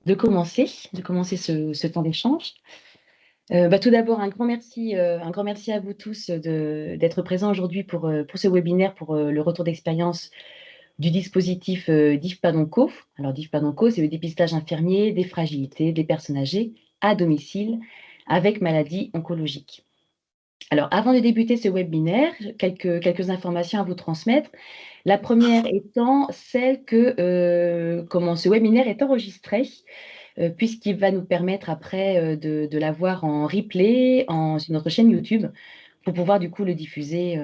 de commencer ce temps d'échange. Tout d'abord, un grand merci à vous tous d'être présents aujourd'hui pour ce webinaire, pour le retour d'expérience du dispositif DIF-PADONCO. Alors, DIF-PADONCO, c'est le dépistage infirmier des fragilités des personnes âgées à domicile avec maladie oncologique. Alors, avant de débuter ce webinaire, quelques informations à vous transmettre. La première étant celle que ce webinaire est enregistré, puisqu'il va nous permettre après de l'avoir en replay sur notre chaîne YouTube pour pouvoir du coup le diffuser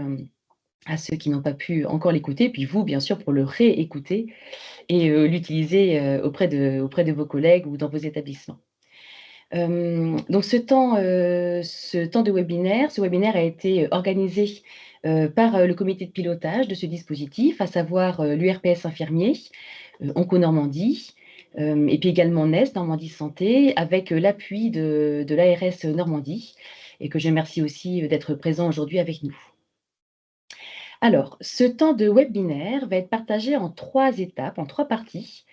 à ceux qui n'ont pas pu encore l'écouter, puis vous, bien sûr, pour le réécouter et l'utiliser auprès de vos collègues ou dans vos établissements. Donc ce temps de webinaire, ce webinaire a été organisé par le comité de pilotage de ce dispositif, à savoir l'URPS infirmier, Onco Normandie, et puis également NES, Normandie Santé, avec l'appui de l'ARS Normandie, et que je remercie aussi d'être présent aujourd'hui avec nous. Alors, ce temps de webinaire va être partagé en 3 étapes, en 3 parties.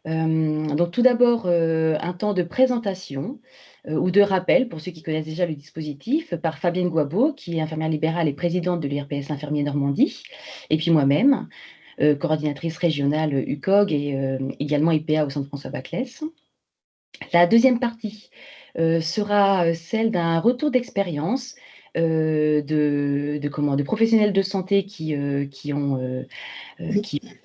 Donc tout d'abord, un temps de présentation ou de rappel, pour ceux qui connaissent déjà le dispositif, par Fabienne Guabeau, qui est infirmière libérale et présidente de l'URPS Infirmier Normandie, et puis moi-même, coordinatrice régionale UCOG et également IPA au Centre François Baclès. La deuxième partie sera celle d'un retour d'expérience de professionnels de santé qui ont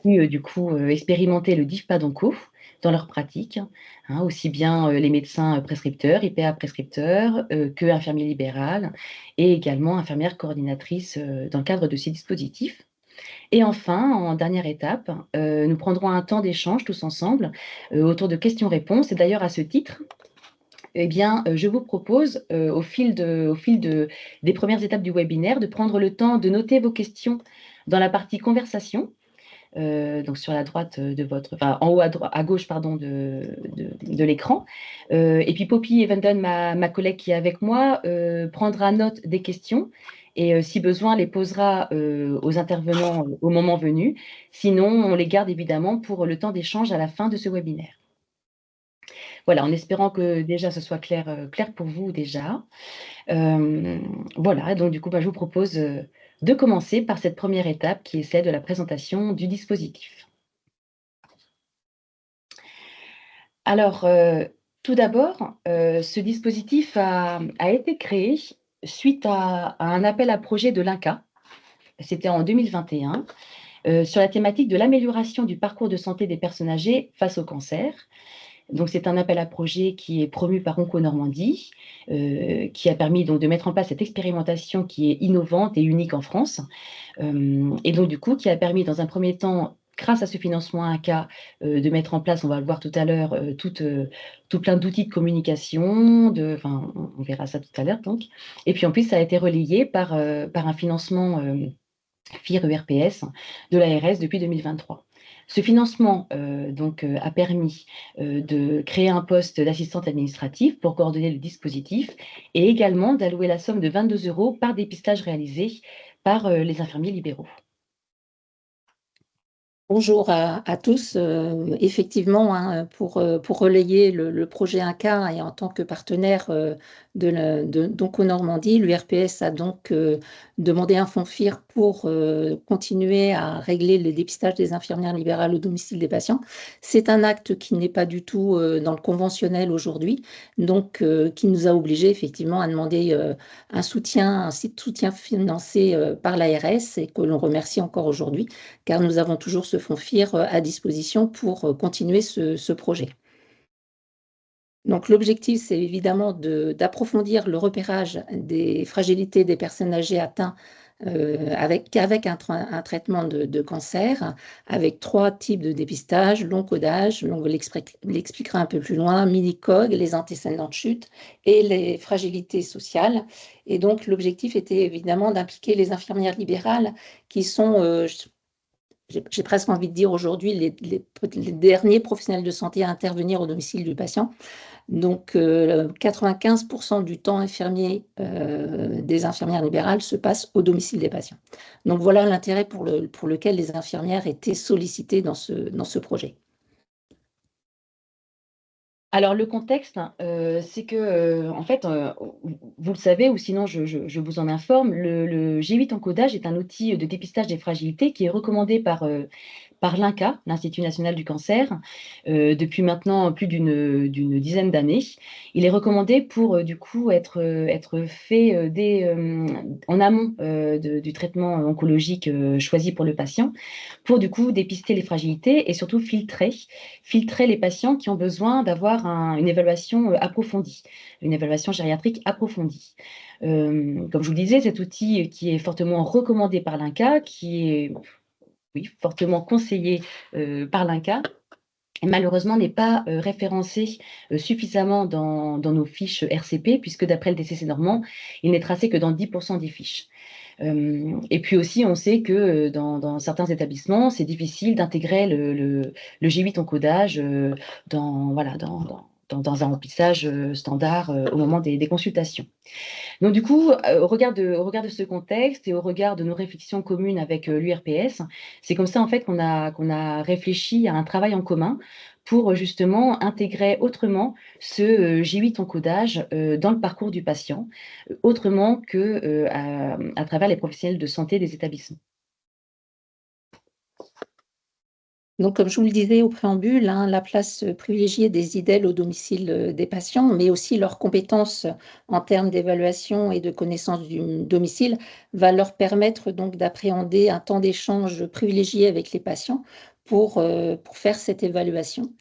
pu du coup expérimenter le DIF-PADONCO dans leur pratique, hein, aussi bien les médecins prescripteurs, IPA prescripteurs, que infirmiers libérales et également infirmières coordinatrices dans le cadre de ces dispositifs. Et enfin, en dernière étape, nous prendrons un temps d'échange tous ensemble autour de questions-réponses. Et d'ailleurs, à ce titre, eh bien, je vous propose, au fil des premières étapes du webinaire, de prendre le temps de noter vos questions dans la partie conversation, donc sur la droite en haut à gauche pardon, de l'écran. Et puis Poppy Evenden, ma collègue qui est avec moi, prendra note des questions et si besoin les posera aux intervenants au moment venu. Sinon, on les garde évidemment pour le temps d'échange à la fin de ce webinaire. Voilà, en espérant que déjà ce soit clair pour vous déjà. Voilà, donc du coup, je vous propose de commencer par cette première étape qui est celle de la présentation du dispositif. Alors, tout d'abord, ce dispositif a été créé suite à un appel à projet de l'INCa. C'était en 2021, sur la thématique de l'amélioration du parcours de santé des personnes âgées face au cancer. Donc, c'est un appel à projet qui est promu par Onco Normandie, qui a permis donc de mettre en place cette expérimentation qui est innovante et unique en France. Et donc, du coup, qui a permis dans un premier temps, grâce à ce financement INCa, de mettre en place, on va le voir tout à l'heure, tout plein d'outils de communication, on verra ça tout à l'heure donc. Et puis en plus, ça a été relayé par un financement FIR-URPS de l'ARS depuis 2023. Ce financement a permis de créer un poste d'assistante administrative pour coordonner le dispositif et également d'allouer la somme de 22 € par dépistage réalisé par les infirmiers libéraux. Bonjour à tous. Effectivement, hein, pour relayer le projet INCa et en tant que partenaire d'Onco Normandie, l'URPS a donc demandé un fonds FIR pour continuer à régler le dépistage des infirmières libérales au domicile des patients. C'est un acte qui n'est pas du tout dans le conventionnel aujourd'hui, donc qui nous a obligés effectivement à demander un soutien financé par l'ARS et que l'on remercie encore aujourd'hui, car nous avons toujours ce fonds FIR à disposition pour continuer ce projet. Donc l'objectif, c'est évidemment d'approfondir le repérage des fragilités des personnes âgées atteintes avec un traitement de cancer, avec 3 types de dépistage, long codage, on l'expliquera un peu plus loin, mini-cog, les antécédents de chute et les fragilités sociales. Et donc l'objectif était évidemment d'impliquer les infirmières libérales qui sont j'ai presque envie de dire aujourd'hui les derniers professionnels de santé à intervenir au domicile du patient. Donc 95% du temps infirmier des infirmières libérales se passe au domicile des patients. Donc voilà l'intérêt pour lequel les infirmières étaient sollicitées dans ce projet. Alors le contexte, c'est que, en fait, vous le savez ou sinon je vous en informe, le G8 encodage est un outil de dépistage des fragilités qui est recommandé par l'INCa, l'Institut national du cancer, depuis maintenant plus d'une dizaine d'années. Il est recommandé pour, du coup, être fait, en amont, du traitement oncologique, choisi pour le patient, pour, du coup, dépister les fragilités et surtout filtrer les patients qui ont besoin d'avoir une évaluation, approfondie, une évaluation gériatrique approfondie. Comme je vous le disais, cet outil qui est fortement recommandé par l'INCa, qui est oui, fortement conseillé par l'INCa, malheureusement n'est pas référencé suffisamment dans nos fiches RCP, puisque d'après le DCC normand, il n'est tracé que dans 10% des fiches. Et puis aussi, on sait que dans certains établissements, c'est difficile d'intégrer le G8 encodage voilà, dans un remplissage standard au moment des consultations. Donc du coup, au regard de ce contexte et au regard de nos réflexions communes avec l'URPS, c'est comme ça en fait qu'on a réfléchi à un travail en commun pour justement intégrer autrement ce G8 encodage dans le parcours du patient, autrement que à travers les professionnels de santé des établissements. Donc, comme je vous le disais au préambule, hein, la place privilégiée des IDEL au domicile des patients, mais aussi leurs compétences en termes d'évaluation et de connaissance du domicile, va leur permettre donc d'appréhender un temps d'échange privilégié avec les patients pour faire cette évaluation.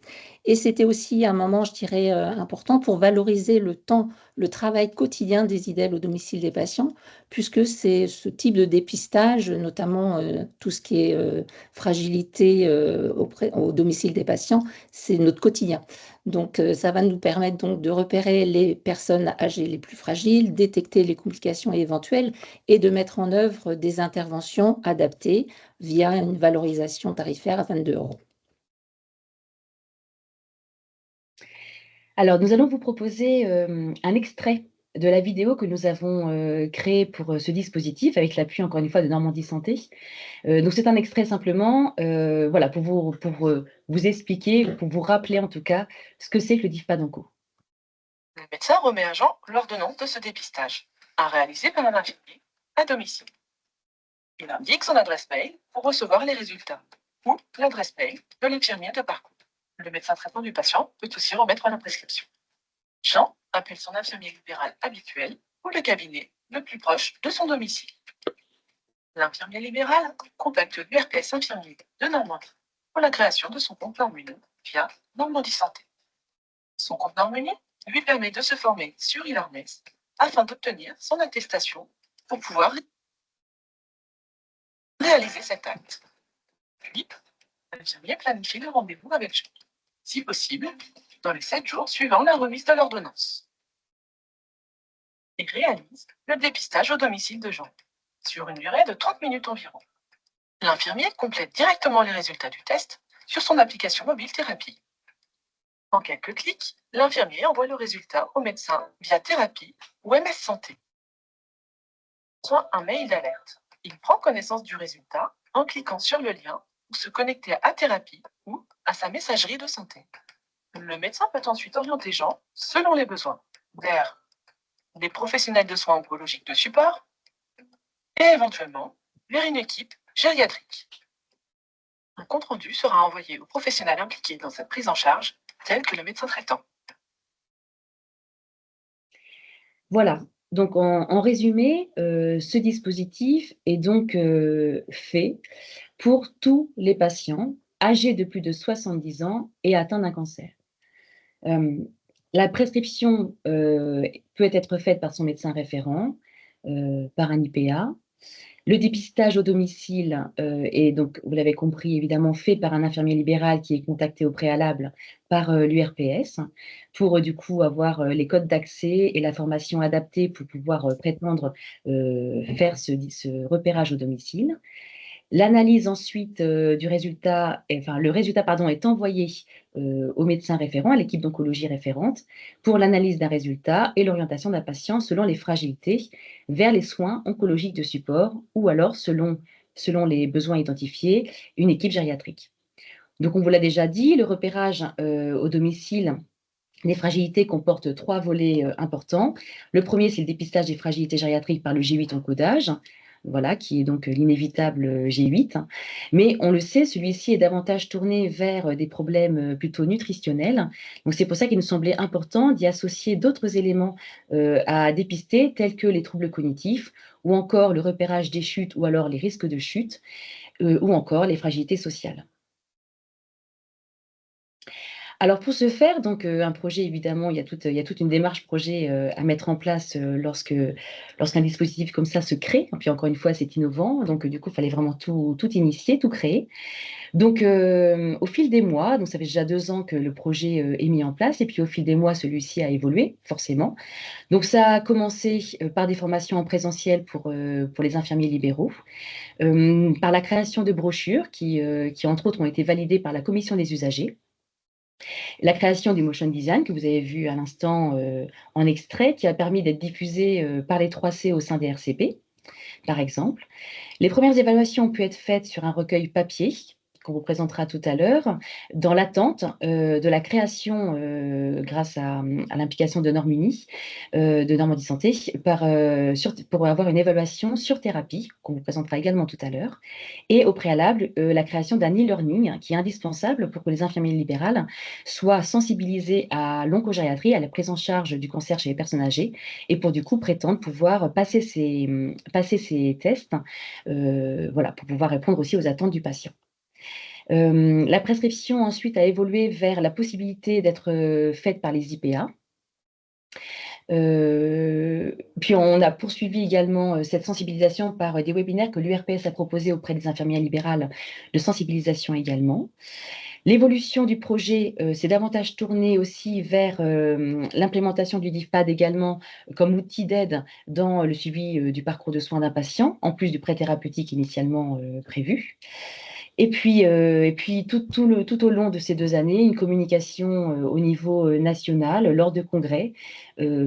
Et c'était aussi un moment, je dirais, important pour valoriser le temps, le travail quotidien des IDEL au domicile des patients, puisque c'est ce type de dépistage, notamment tout ce qui est fragilité au domicile des patients, c'est notre quotidien. Donc, ça va nous permettre donc de repérer les personnes âgées les plus fragiles, détecter les complications éventuelles et de mettre en œuvre des interventions adaptées via une valorisation tarifaire à 22 €. Alors, nous allons vous proposer un extrait de la vidéo que nous avons créée pour ce dispositif, avec l'appui, encore une fois, de Normandie Santé. Donc, c'est un extrait simplement voilà, pour vous expliquer, pour vous rappeler en tout cas ce que c'est que le DIFPA-DONCO. Le médecin remet à Jean l'ordonnance de ce dépistage, à réaliser par un infirmier à domicile. Il indique son adresse mail pour recevoir les résultats ou l'adresse mail de l'infirmier de parcours. Le médecin traitant du patient peut aussi remettre la prescription. Jean appelle son infirmier libéral habituel ou le cabinet le plus proche de son domicile. L'infirmier libéral contacte l'URPS infirmier de Normandie pour la création de son compte Normuni via Normandie Santé. Son compte Normuni lui permet de se former sur e-learning afin d'obtenir son attestation pour pouvoir réaliser cet acte. Puis, l'infirmier planifie le rendez-vous avec Jean, si possible, dans les 7 jours suivant la remise de l'ordonnance. Et réalise le dépistage au domicile de Jean, sur une durée de 30 minutes environ. L'infirmier complète directement les résultats du test sur son application mobile thérapie. En quelques clics, l'infirmier envoie le résultat au médecin via Thérapie ou MS Santé. Soit un mail d'alerte. Il prend connaissance du résultat en cliquant sur le lien pour se connecter à Thérapie ou à sa messagerie de santé. Le médecin peut ensuite orienter Jean, selon les besoins, vers des professionnels de soins oncologiques de support et éventuellement vers une équipe gériatrique. Un compte-rendu sera envoyé aux professionnels impliqués dans cette prise en charge, tels que le médecin traitant. Voilà, donc en résumé, ce dispositif est donc fait pour tous les patients âgés de plus de 70 ans et atteints d'un cancer. La prescription peut être faite par son médecin référent, par un IPA. Le dépistage au domicile est donc, vous l'avez compris, évidemment fait par un infirmier libéral qui est contacté au préalable par l'URPS pour du coup avoir les codes d'accès et la formation adaptée pour pouvoir prétendre faire ce repérage au domicile. L'analyse ensuite du résultat, enfin le résultat pardon, est envoyé au médecin référent, à l'équipe d'oncologie référente, pour l'analyse d'un résultat et l'orientation d'un patient selon les fragilités vers les soins oncologiques de support ou alors selon les besoins identifiés, une équipe gériatrique. Donc on vous l'a déjà dit, le repérage au domicile Les fragilités comportent 3 volets importants. Le premier, c'est le dépistage des fragilités gériatriques par le G8 encodage, voilà, qui est donc l'inévitable G8. Mais on le sait, celui-ci est davantage tourné vers des problèmes plutôt nutritionnels. Donc c'est pour ça qu'il nous semblait important d'y associer d'autres éléments à dépister, tels que les troubles cognitifs, ou encore le repérage des chutes, ou alors les risques de chute, ou encore les fragilités sociales. Alors pour ce faire, donc un projet évidemment, il y a toute une démarche projet, à mettre en place, lorsqu'un dispositif comme ça se crée. Et puis encore une fois, c'est innovant, donc du coup, il fallait vraiment tout initier, tout créer. Donc au fil des mois, donc ça fait déjà 2 ans que le projet, est mis en place et puis au fil des mois, celui-ci a évolué, forcément. Donc ça a commencé, par des formations en présentiel pour les infirmiers libéraux, par la création de brochures qui entre autres ont été validées par la commission des usagers. La création du motion design que vous avez vu à l'instant en extrait, qui a permis d'être diffusé par les 3C au sein des RCP, par exemple. Les premières évaluations ont pu être faites sur un recueil papier qu'on vous présentera tout à l'heure, dans l'attente de la création, grâce à l'implication de Normuni, de Normandie Santé, pour avoir une évaluation sur thérapie, qu'on vous présentera également tout à l'heure, et au préalable, la création d'un e-learning qui est indispensable pour que les infirmiers libérales soient sensibilisés à l'oncogériatrie, à la prise en charge du cancer chez les personnes âgées, et pour du coup prétendre pouvoir passer ces tests, voilà, pour pouvoir répondre aussi aux attentes du patient. La prescription ensuite a évolué vers la possibilité d'être faite par les IPA. Puis on a poursuivi également cette sensibilisation par des webinaires que l'URPS a proposés auprès des infirmières libérales de sensibilisation également. L'évolution du projet s'est davantage tournée aussi vers l'implémentation du DIFPAD également comme outil d'aide dans le suivi du parcours de soins d'un patient, en plus du prêt thérapeutique initialement prévu. Et puis tout au long de ces 2 années, une communication au niveau national, lors de congrès,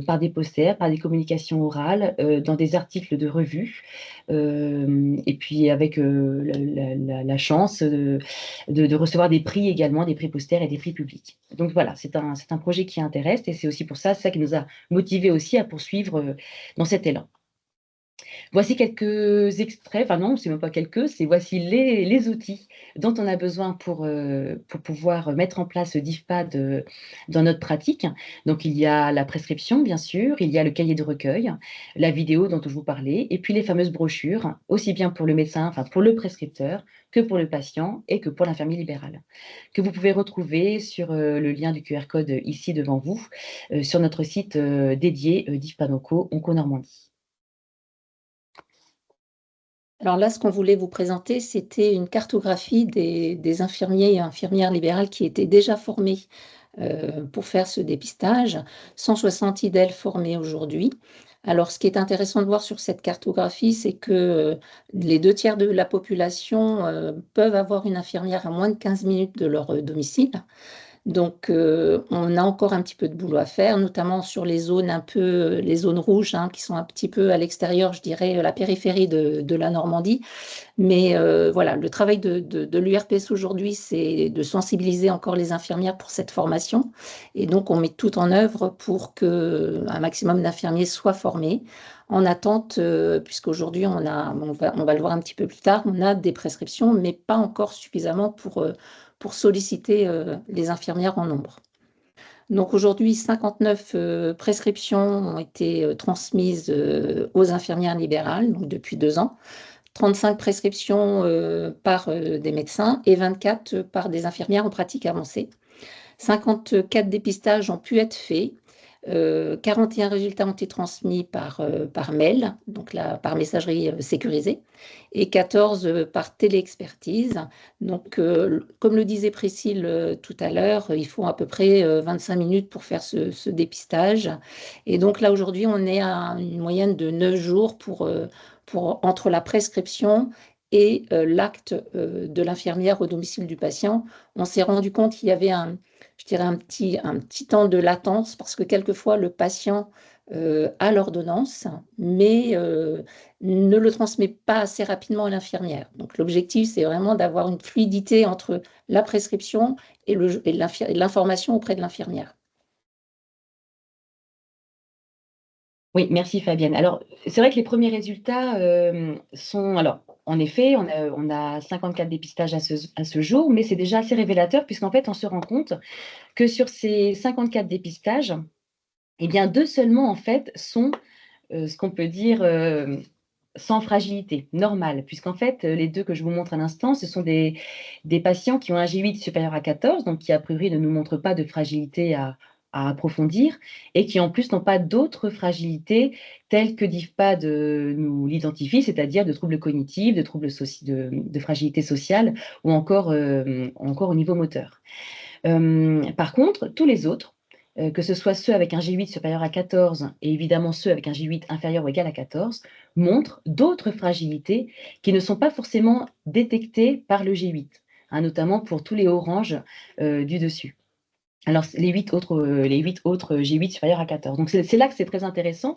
par des posters, par des communications orales, dans des articles de revue, et puis avec la chance de recevoir des prix également, des prix posters et des prix publics. Donc voilà, c'est un projet qui intéresse et c'est aussi pour ça, c'est ça qui nous a motivés aussi à poursuivre dans cet élan. Voici quelques extraits, enfin non, c'est même pas quelques, c'est voici les outils dont on a besoin pour pouvoir mettre en place ce DIFPAD dans notre pratique. Donc il y a la prescription, bien sûr, il y a le cahier de recueil, la vidéo dont je vous parlais, et puis les fameuses brochures, aussi bien pour le médecin, enfin pour le prescripteur, que pour le patient et que pour l'infirmier libéral, que vous pouvez retrouver sur le lien du QR code ici devant vous, sur notre site dédié DIFPAD Onco Normandie. Alors là, ce qu'on voulait vous présenter, c'était une cartographie des infirmiers et infirmières libérales qui étaient déjà formés pour faire ce dépistage. 160 IDEL formés aujourd'hui. Alors, ce qui est intéressant de voir sur cette cartographie, c'est que les 2/3 de la population peuvent avoir une infirmière à moins de 15 minutes de leur domicile. Donc, on a encore un petit peu de boulot à faire, notamment sur les zones les zones rouges, hein, qui sont un petit peu à l'extérieur, je dirais, la périphérie de la Normandie. Mais voilà, le travail de l'URPS aujourd'hui, c'est de sensibiliser encore les infirmières pour cette formation. Et donc, on met tout en œuvre pour qu'un maximum d'infirmiers soient formés. En attente, puisqu'aujourd'hui, on va le voir un petit peu plus tard, on a des prescriptions, mais pas encore suffisamment pour solliciter les infirmières en nombre. Donc aujourd'hui, 59 prescriptions ont été transmises aux infirmières libérales, donc depuis 2 ans. 35 prescriptions par des médecins et 24 par des infirmières en pratique avancée. 54 dépistages ont pu être faits. 41 résultats ont été transmis par mail, donc par messagerie sécurisée, et 14 par téléexpertise. Donc, comme le disait Priscille tout à l'heure, il faut à peu près 25 minutes pour faire ce dépistage. Et donc là, aujourd'hui, on est à une moyenne de 9 jours entre la prescription et l'acte de l'infirmière au domicile du patient. On s'est rendu compte qu'il y avait je dirais un petit temps de latence parce que quelquefois le patient a l'ordonnance, mais ne le transmet pas assez rapidement à l'infirmière. Donc l'objectif, c'est vraiment d'avoir une fluidité entre la prescription et l'information auprès de l'infirmière. Oui, merci Fabienne. Alors, c'est vrai que les premiers résultats sont... Alors, en effet, on a 54 dépistages à ce jour, mais c'est déjà assez révélateur puisqu'en fait, on se rend compte que sur ces 54 dépistages, eh bien, 2 seulement, en fait, sont ce qu'on peut dire sans fragilité, normale, puisqu'en fait, les 2 que je vous montre à l'instant, ce sont des patients qui ont un G8 supérieur à 14, donc qui a priori ne nous montrent pas de fragilité à approfondir, et qui en plus n'ont pas d'autres fragilités telles que DIFPAD nous l'identifie, c'est-à-dire de troubles cognitifs, de fragilité sociale ou encore au niveau moteur. Par contre, tous les autres, que ce soit ceux avec un G8 supérieur à 14 et évidemment ceux avec un G8 inférieur ou égal à 14, montrent d'autres fragilités qui ne sont pas forcément détectées par le G8, hein, notamment pour tous les oranges du dessus. Alors, les 8 autres G8 supérieurs à 14. Donc, c'est là que c'est très intéressant,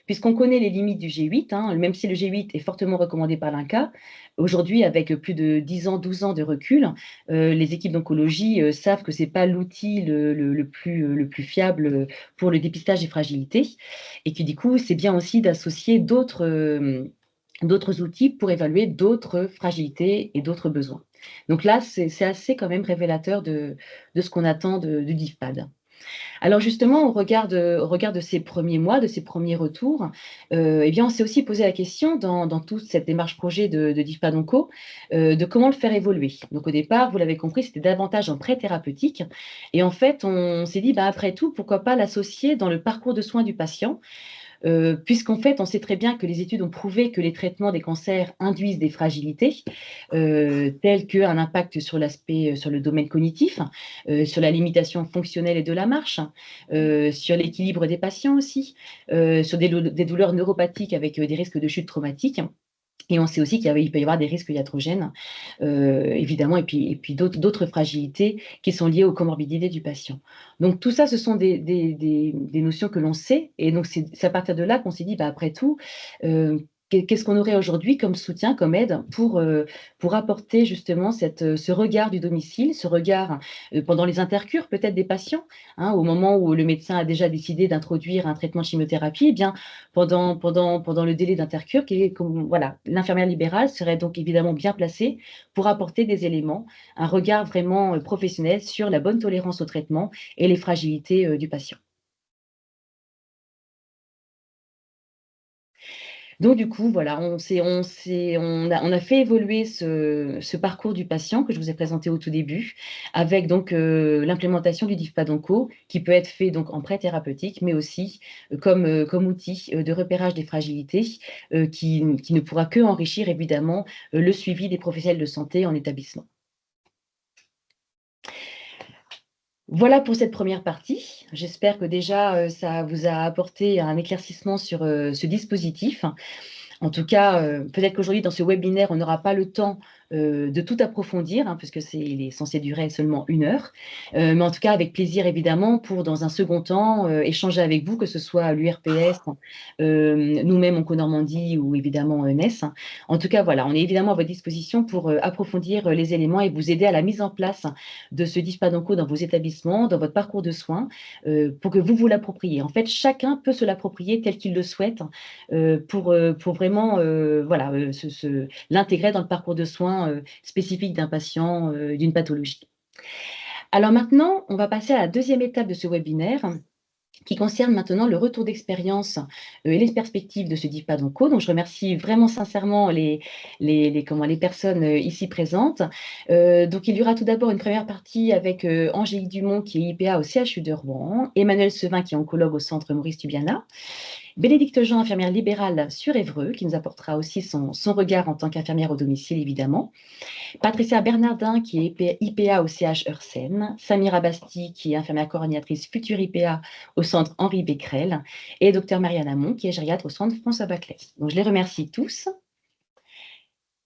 puisqu'on connaît les limites du G8, hein, même si le G8 est fortement recommandé par l'INCa. Aujourd'hui, avec plus de 10 ans, 12 ans de recul, les équipes d'oncologie savent que ce n'est pas l'outil le plus fiable pour le dépistage des fragilités, et que du coup, c'est bien aussi d'associer d'autres outils pour évaluer d'autres fragilités et d'autres besoins. Donc là, c'est assez quand même révélateur de ce qu'on attend du DIFPAD. Alors justement, au regard de ces premiers mois, de ces premiers retours, eh bien, on s'est aussi posé la question dans toute cette démarche projet de DIFPAD Onco, de comment le faire évoluer. Donc au départ, vous l'avez compris, c'était davantage en pré-thérapeutique. Et en fait, on s'est dit, bah, après tout, pourquoi pas l'associer dans le parcours de soins du patient, puisqu'en fait, on sait très bien que les études ont prouvé que les traitements des cancers induisent des fragilités, telles qu'un impact sur sur le domaine cognitif, sur la limitation fonctionnelle et de la marche, sur l'équilibre des patients aussi, sur des douleurs neuropathiques avec des risques de chute traumatique. Et on sait aussi qu'il peut y avoir des risques iatrogènes, évidemment, et puis d'autres fragilités qui sont liées aux comorbidités du patient. Donc tout ça, ce sont des notions que l'on sait, et donc c'est à partir de là qu'on s'est dit, bah, après tout, qu'est-ce qu'on aurait aujourd'hui comme soutien, comme aide pour apporter justement ce regard du domicile, ce regard pendant les intercures peut-être des patients, hein, au moment où le médecin a déjà décidé d'introduire un traitement de chimiothérapie, eh bien, pendant le délai d'intercure, voilà, l'infirmière libérale serait donc évidemment bien placée pour apporter des éléments, un regard vraiment professionnel sur la bonne tolérance au traitement et les fragilités du patient. Donc du coup, voilà, on a fait évoluer ce parcours du patient que je vous ai présenté au tout début, avec donc l'implémentation du DIFPAD Onco, qui peut être fait donc en pré-thérapeutique, mais aussi comme outil de repérage des fragilités, qui ne pourra que enrichir évidemment le suivi des professionnels de santé en établissement. Voilà pour cette première partie. J'espère que déjà ça vous a apporté un éclaircissement sur ce dispositif. En tout cas, peut-être qu'aujourd'hui, dans ce webinaire, on n'aura pas le temps de tout approfondir, hein, puisque il est censé durer seulement 1 heure. Mais en tout cas, avec plaisir, évidemment, pour, dans un second temps, échanger avec vous, que ce soit à l'URPS, nous-mêmes, Onco-Normandie ou évidemment NES. En tout cas, voilà, on est évidemment à votre disposition pour approfondir les éléments et vous aider à la mise en place de ce DIFPAD Onco dans vos établissements, dans votre parcours de soins, pour que vous l'appropriez. En fait, chacun peut se l'approprier tel qu'il le souhaite pour vraiment voilà, l'intégrer dans le parcours de soins spécifique d'un patient, d'une pathologie. Alors maintenant, on va passer à la deuxième étape de ce webinaire, qui concerne maintenant le retour d'expérience et les perspectives de ce DIFPAD Onco. Donc, je remercie vraiment sincèrement les personnes ici présentes. Donc, il y aura tout d'abord une première partie avec Angélique Dumont, qui est IPA au CHU de Rouen, Emmanuel Sevin, qui est oncologue au centre Maurice Tubiana, Bénédicte Jean, infirmière libérale sur Évreux, qui nous apportera aussi son regard en tant qu'infirmière au domicile, évidemment. Patricia Bernardin, qui est IPA au CH Eursen. Samira Basti, qui est infirmière coordinatrice future IPA au centre Henri Becquerel. Et Dr Marianne Amon, qui est gériatre au centre François Baclay. Donc, je les remercie tous.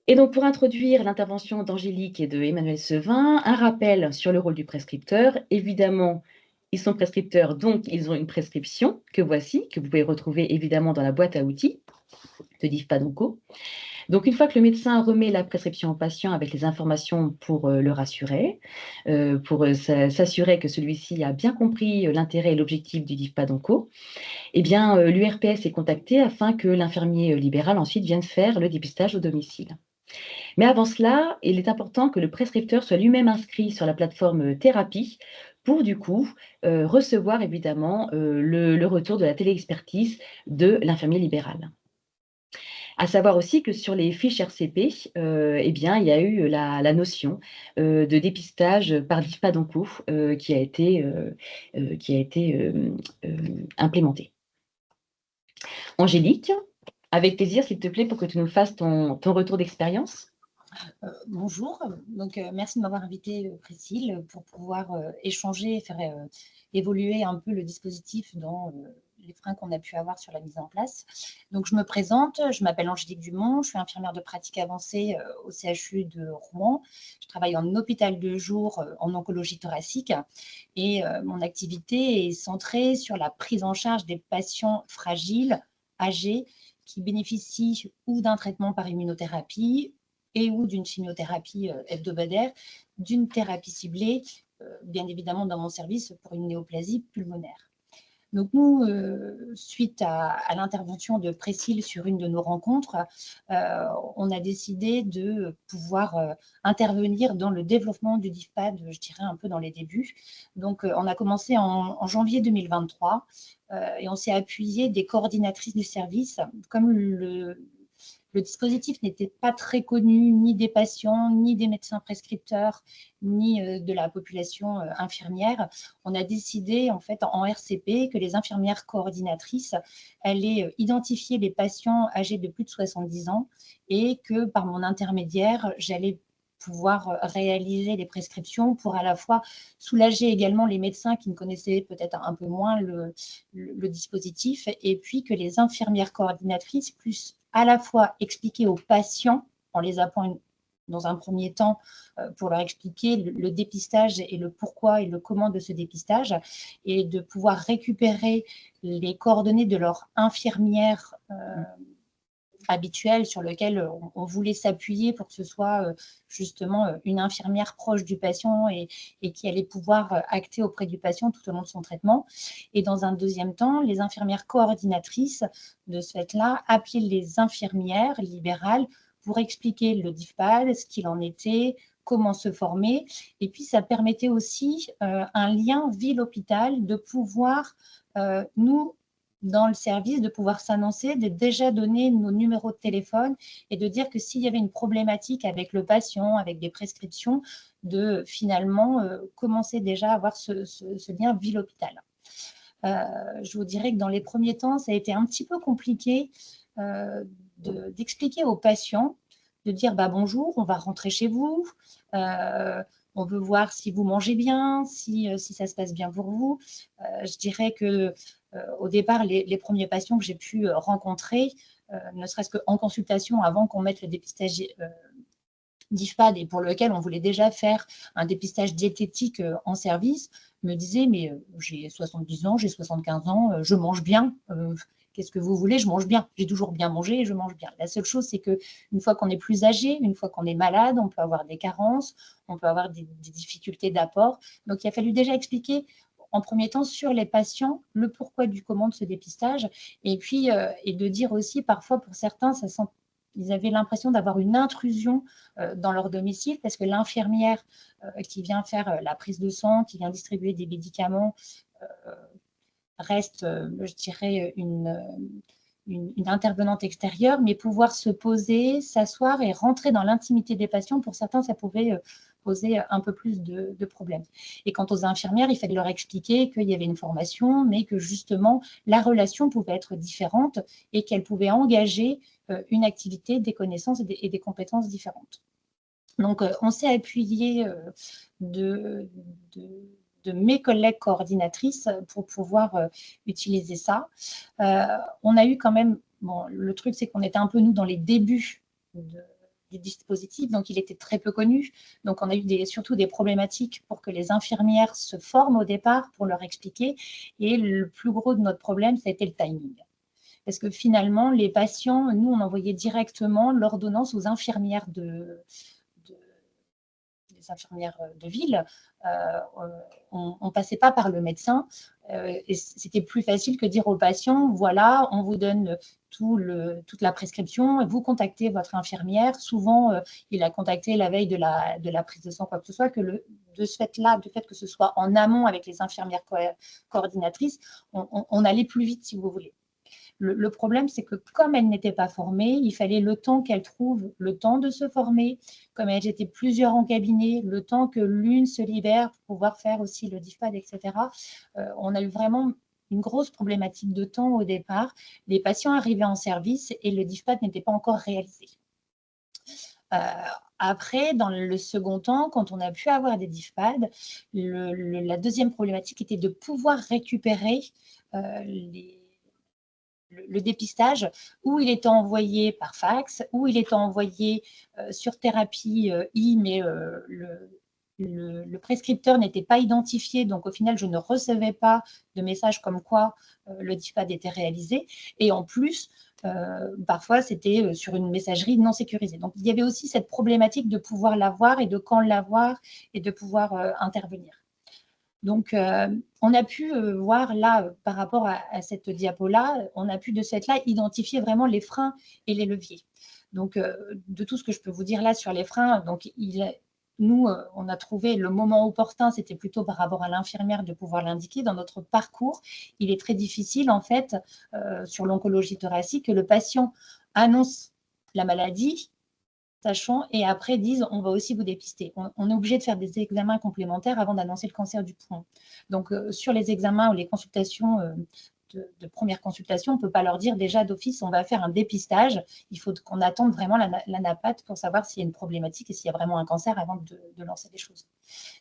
Et donc, pour introduire l'intervention d'Angélique et de Emmanuel Sevin, un rappel sur le rôle du prescripteur. Évidemment, ils sont prescripteurs, donc ils ont une prescription que voici, que vous pouvez retrouver évidemment dans la boîte à outils de DIFPAD Onco. Donc, une fois que le médecin remet la prescription au patient avec les informations pour le rassurer, pour s'assurer que celui-ci a bien compris l'intérêt et l'objectif du DIFPAD Onco, eh bien, l'URPS est contacté afin que l'infirmier libéral ensuite vienne faire le dépistage au domicile. Mais avant cela, il est important que le prescripteur soit lui-même inscrit sur la plateforme Thérapie pour du coup recevoir évidemment le retour de la téléexpertise de l'infirmier libéral. À savoir aussi que sur les fiches RCP, eh bien, il y a eu la notion de dépistage par DIFPAD-ONCO qui a été implémentée. Angélique, avec plaisir, s'il te plaît, pour que tu nous fasses ton retour d'expérience. Bonjour, donc merci de m'avoir invité Priscille pour pouvoir échanger et faire évoluer un peu le dispositif dans les freins qu'on a pu avoir sur la mise en place. Donc je me présente, je m'appelle Angélique Dumont, je suis infirmière de pratique avancée au CHU de Rouen. Je travaille en hôpital de jour en oncologie thoracique et mon activité est centrée sur la prise en charge des patients fragiles, âgés, qui bénéficient ou d'un traitement par immunothérapie et ou d'une chimiothérapie hebdomadaire, d'une thérapie ciblée, bien évidemment dans mon service pour une néoplasie pulmonaire. Donc nous, suite à l'intervention de Priscille sur une de nos rencontres, on a décidé de pouvoir intervenir dans le développement du DIFPAD, je dirais un peu dans les débuts. Donc on a commencé en janvier 2023 et on s'est appuyé des coordinatrices du service, comme le dispositif n'était pas très connu ni des patients, ni des médecins prescripteurs, ni de la population infirmière. On a décidé en fait en RCP que les infirmières coordinatrices allaient identifier les patients âgés de plus de 70 ans et que par mon intermédiaire, j'allais pouvoir réaliser les prescriptions pour à la fois soulager également les médecins qui ne connaissaient peut-être un peu moins le dispositif et puis que les infirmières coordinatrices puissent à la fois expliquer aux patients en les appelant dans un premier temps pour leur expliquer le dépistage et le pourquoi et le comment de ce dépistage et de pouvoir récupérer les coordonnées de leur infirmière habituelle sur lequel on voulait s'appuyer pour que ce soit justement une infirmière proche du patient et qui allait pouvoir acter auprès du patient tout au long de son traitement. Et dans un deuxième temps, les infirmières coordinatrices de ce fait-là appelaient les infirmières libérales pour expliquer le DIFPAD, ce qu'il en était, comment se former. Et puis, ça permettait aussi un lien ville-hôpital de pouvoir nous dans le service, de pouvoir s'annoncer, de déjà donner nos numéros de téléphone et de dire que s'il y avait une problématique avec le patient, avec des prescriptions, de finalement commencer déjà à avoir ce lien ville-hôpital. Je vous dirais que dans les premiers temps, ça a été un petit peu compliqué d'expliquer aux patients, de dire bah, bonjour, on va rentrer chez vous, on veut voir si vous mangez bien, si ça se passe bien pour vous. Je dirais que au départ, les premiers patients que j'ai pu rencontrer, ne serait-ce qu'en consultation avant qu'on mette le dépistage DIFPAD et pour lequel on voulait déjà faire un dépistage diététique en service, me disaient mais j'ai 70 ans, j'ai 75 ans, je mange bien. Qu'est-ce que vous voulez? Je mange bien. J'ai toujours bien mangé et je mange bien. La seule chose, c'est qu'une fois qu'on est plus âgé, une fois qu'on est malade, on peut avoir des carences, on peut avoir des difficultés d'apport. Donc, il a fallu déjà expliquer en premier temps sur les patients le pourquoi du comment de ce dépistage et puis et de dire aussi parfois pour certains, ils avaient l'impression d'avoir une intrusion dans leur domicile parce que l'infirmière qui vient faire la prise de sang, qui vient distribuer des médicaments, reste, je dirais, une intervenante extérieure, mais pouvoir se poser, s'asseoir et rentrer dans l'intimité des patients, pour certains, ça pouvait poser un peu plus de problèmes. Et quant aux infirmières, il fallait leur expliquer qu'il y avait une formation, mais que justement, la relation pouvait être différente et qu'elles pouvaient engager une activité, des connaissances et des compétences différentes. Donc, on s'est appuyé de mes collègues coordinatrices pour pouvoir utiliser ça. On a eu quand même, bon, le truc c'est qu'on était un peu nous dans les débuts du dispositif, donc il était très peu connu. Donc on a eu surtout des problématiques pour que les infirmières se forment au départ pour leur expliquer. Et le plus gros de notre problème, ça a été le timing. Parce que finalement, les patients, nous, on envoyait directement l'ordonnance aux infirmières infirmières de ville, on ne passait pas par le médecin. Et c'était plus facile que dire au patient, voilà, on vous donne toute la prescription, vous contactez votre infirmière. Souvent, il a contacté la veille de la prise de sang, quoi que ce soit, de ce fait-là, du fait que ce soit en amont avec les infirmières coordinatrices, on allait plus vite, si vous voulez. Le problème, c'est que comme elles n'étaient pas formées, il fallait le temps qu'elles trouvent le temps de se former, comme elles étaient plusieurs en cabinet, le temps que l'une se libère pour pouvoir faire aussi le DIFPAD, etc. On a eu vraiment une grosse problématique de temps au départ. Les patients arrivaient en service et le DIFPAD n'était pas encore réalisé. Après, dans le second temps, quand on a pu avoir des DIFPAD, la deuxième problématique était de pouvoir récupérer le dépistage, où il était envoyé par fax, où il était envoyé sur thérapie mais le prescripteur n'était pas identifié, donc au final, je ne recevais pas de message comme quoi le DIFPAD était réalisé. Et en plus, parfois, c'était sur une messagerie non sécurisée. Donc, il y avait aussi cette problématique de pouvoir l'avoir et de quand l'avoir et de pouvoir intervenir. Donc, on a pu voir là, par rapport à cette diapo-là, on a pu de cette là identifier vraiment les freins et les leviers. Donc, de tout ce que je peux vous dire là sur les freins, donc nous, on a trouvé le moment opportun, c'était plutôt par rapport à l'infirmière de pouvoir l'indiquer. Dans notre parcours, il est très difficile, en fait, sur l'oncologie thoracique, que le patient annonce la maladie, sachant, et après disent on va aussi vous dépister. On est obligé de faire des examens complémentaires avant d'annoncer le cancer du poumon. Donc, sur les examens ou les consultations de première consultation, on ne peut pas leur dire déjà d'office on va faire un dépistage. Il faut qu'on attende vraiment la NAPAT pour savoir s'il y a une problématique et s'il y a vraiment un cancer avant de lancer les choses.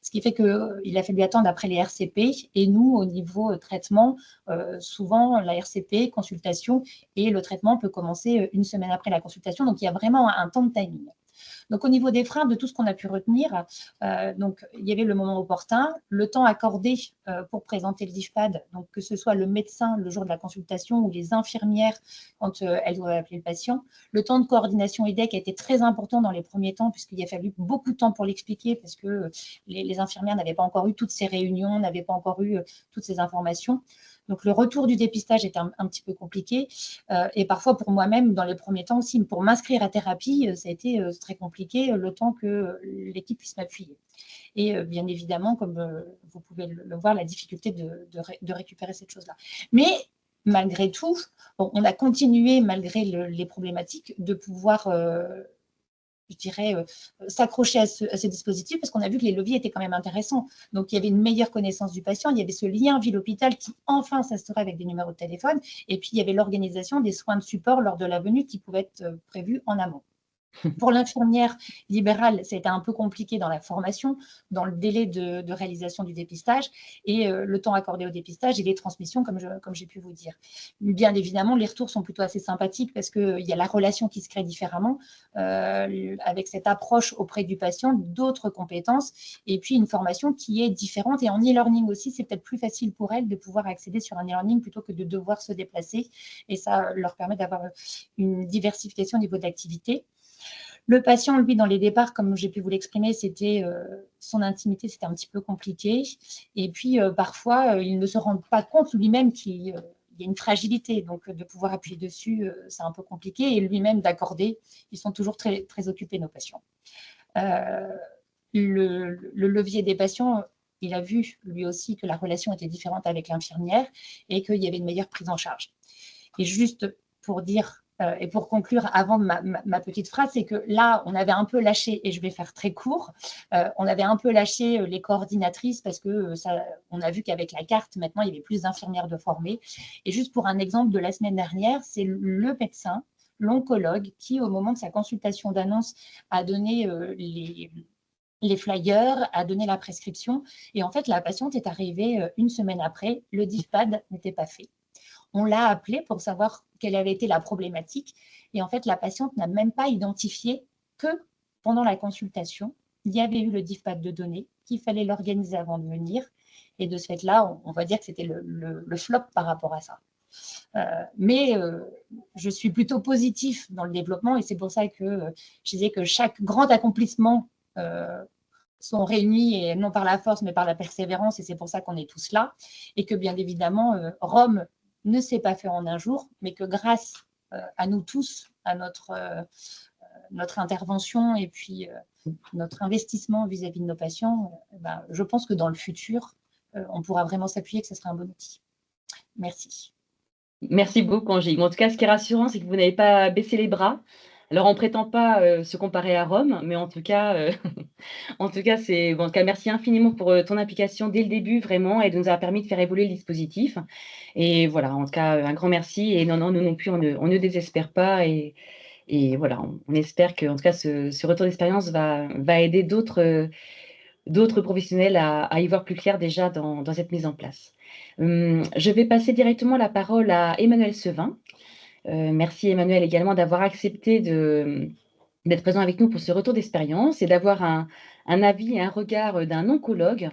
Ce qui fait qu'il a fallu attendre après les RCP. Et nous, au niveau traitement, souvent la RCP, consultation, et le traitement peut commencer une semaine après la consultation. Donc, il y a vraiment un temps de timing. Donc, au niveau des freins, de tout ce qu'on a pu retenir, donc, il y avait le moment opportun, le temps accordé pour présenter le DIFPAD, donc que ce soit le médecin le jour de la consultation ou les infirmières quand elles doivent appeler le patient. Le temps de coordination EDEC a été très important dans les premiers temps puisqu'il a fallu beaucoup de temps pour l'expliquer parce que les infirmières n'avaient pas encore eu toutes ces réunions, n'avaient pas encore eu toutes ces informations. Donc, le retour du dépistage était un petit peu compliqué. Et parfois, pour moi-même, dans les premiers temps aussi, pour m'inscrire à thérapie, ça a été très compliqué le temps que l'équipe puisse m'appuyer. Et bien évidemment, comme vous pouvez le voir, la difficulté de récupérer cette chose-là. Mais malgré tout, bon, on a continué, malgré les problématiques, de pouvoir je dirais, s'accrocher à ce dispositif parce qu'on a vu que les leviers étaient quand même intéressants. Donc, il y avait une meilleure connaissance du patient, il y avait ce lien ville-hôpital qui enfin s'instaurait avec des numéros de téléphone, et puis il y avait l'organisation des soins de support lors de la venue qui pouvaient être prévus en amont. Pour l'infirmière libérale, ça a été un peu compliqué dans la formation, dans le délai de réalisation du dépistage et le temps accordé au dépistage et les transmissions, comme j'ai pu vous dire. Bien évidemment, les retours sont plutôt assez sympathiques parce qu'il y a la relation qui se crée différemment avec cette approche auprès du patient, d'autres compétences et puis une formation qui est différente. Et en e-learning aussi, c'est peut-être plus facile pour elles de pouvoir accéder sur un e-learning plutôt que de devoir se déplacer. Et ça leur permet d'avoir une diversification au niveau de l'activité. Le patient, lui, dans les départs, comme j'ai pu vous l'exprimer, c'était son intimité, c'était un petit peu compliqué. Et puis, parfois, il ne se rend pas compte lui-même qu'il y a une fragilité. Donc, de pouvoir appuyer dessus, c'est un peu compliqué. Et lui-même, d'accorder, ils sont toujours très, très occupés, nos patients. Le levier des patients, il a vu, lui aussi, que la relation était différente avec l'infirmière et qu'il y avait une meilleure prise en charge. Et juste pour dire... et pour conclure, avant ma petite phrase, c'est que là, on avait un peu lâché, et je vais faire très court, on avait un peu lâché les coordinatrices parce que on a vu qu'avec la carte, maintenant, il y avait plus d'infirmières de formées. Et juste pour un exemple de la semaine dernière, c'est le médecin, l'oncologue, qui, au moment de sa consultation d'annonce, a donné les flyers, a donné la prescription. Et en fait, la patiente est arrivée une semaine après, le DIFPAD n'était pas fait. On l'a appelée pour savoir quelle avait été la problématique. Et en fait, la patiente n'a même pas identifié que pendant la consultation, il y avait eu le DIFPAD de données, qu'il fallait l'organiser avant de venir. Et de ce fait-là, on va dire que c'était le flop par rapport à ça. Mais je suis plutôt positif dans le développement et c'est pour ça que je disais que chaque grand accomplissement sont réunies, et non par la force, mais par la persévérance, et c'est pour ça qu'on est tous là. Et que bien évidemment, Rome ne s'est pas fait en un jour, mais que grâce à nous tous, à notre intervention et puis notre investissement vis-à-vis de nos patients, je pense que dans le futur, on pourra vraiment s'appuyer, que ce sera un bon outil. Merci. Merci beaucoup, Angélique. En tout cas, ce qui est rassurant, c'est que vous n'avez pas baissé les bras. Alors, on ne prétend pas se comparer à Rome, mais en tout cas, c'est bon, en tout cas, merci infiniment pour ton implication dès le début, vraiment, et de nous avoir permis de faire évoluer le dispositif. Et voilà, en tout cas, un grand merci. Et non, nous non plus, on ne désespère pas. Et voilà, on espère que, en tout cas, ce retour d'expérience va aider d'autres professionnels à y voir plus clair déjà dans cette mise en place. Je vais passer directement la parole à Emmanuel Sevin. Merci Emmanuel également d'avoir accepté d'être présent avec nous pour ce retour d'expérience et d'avoir un avis et un regard d'un oncologue.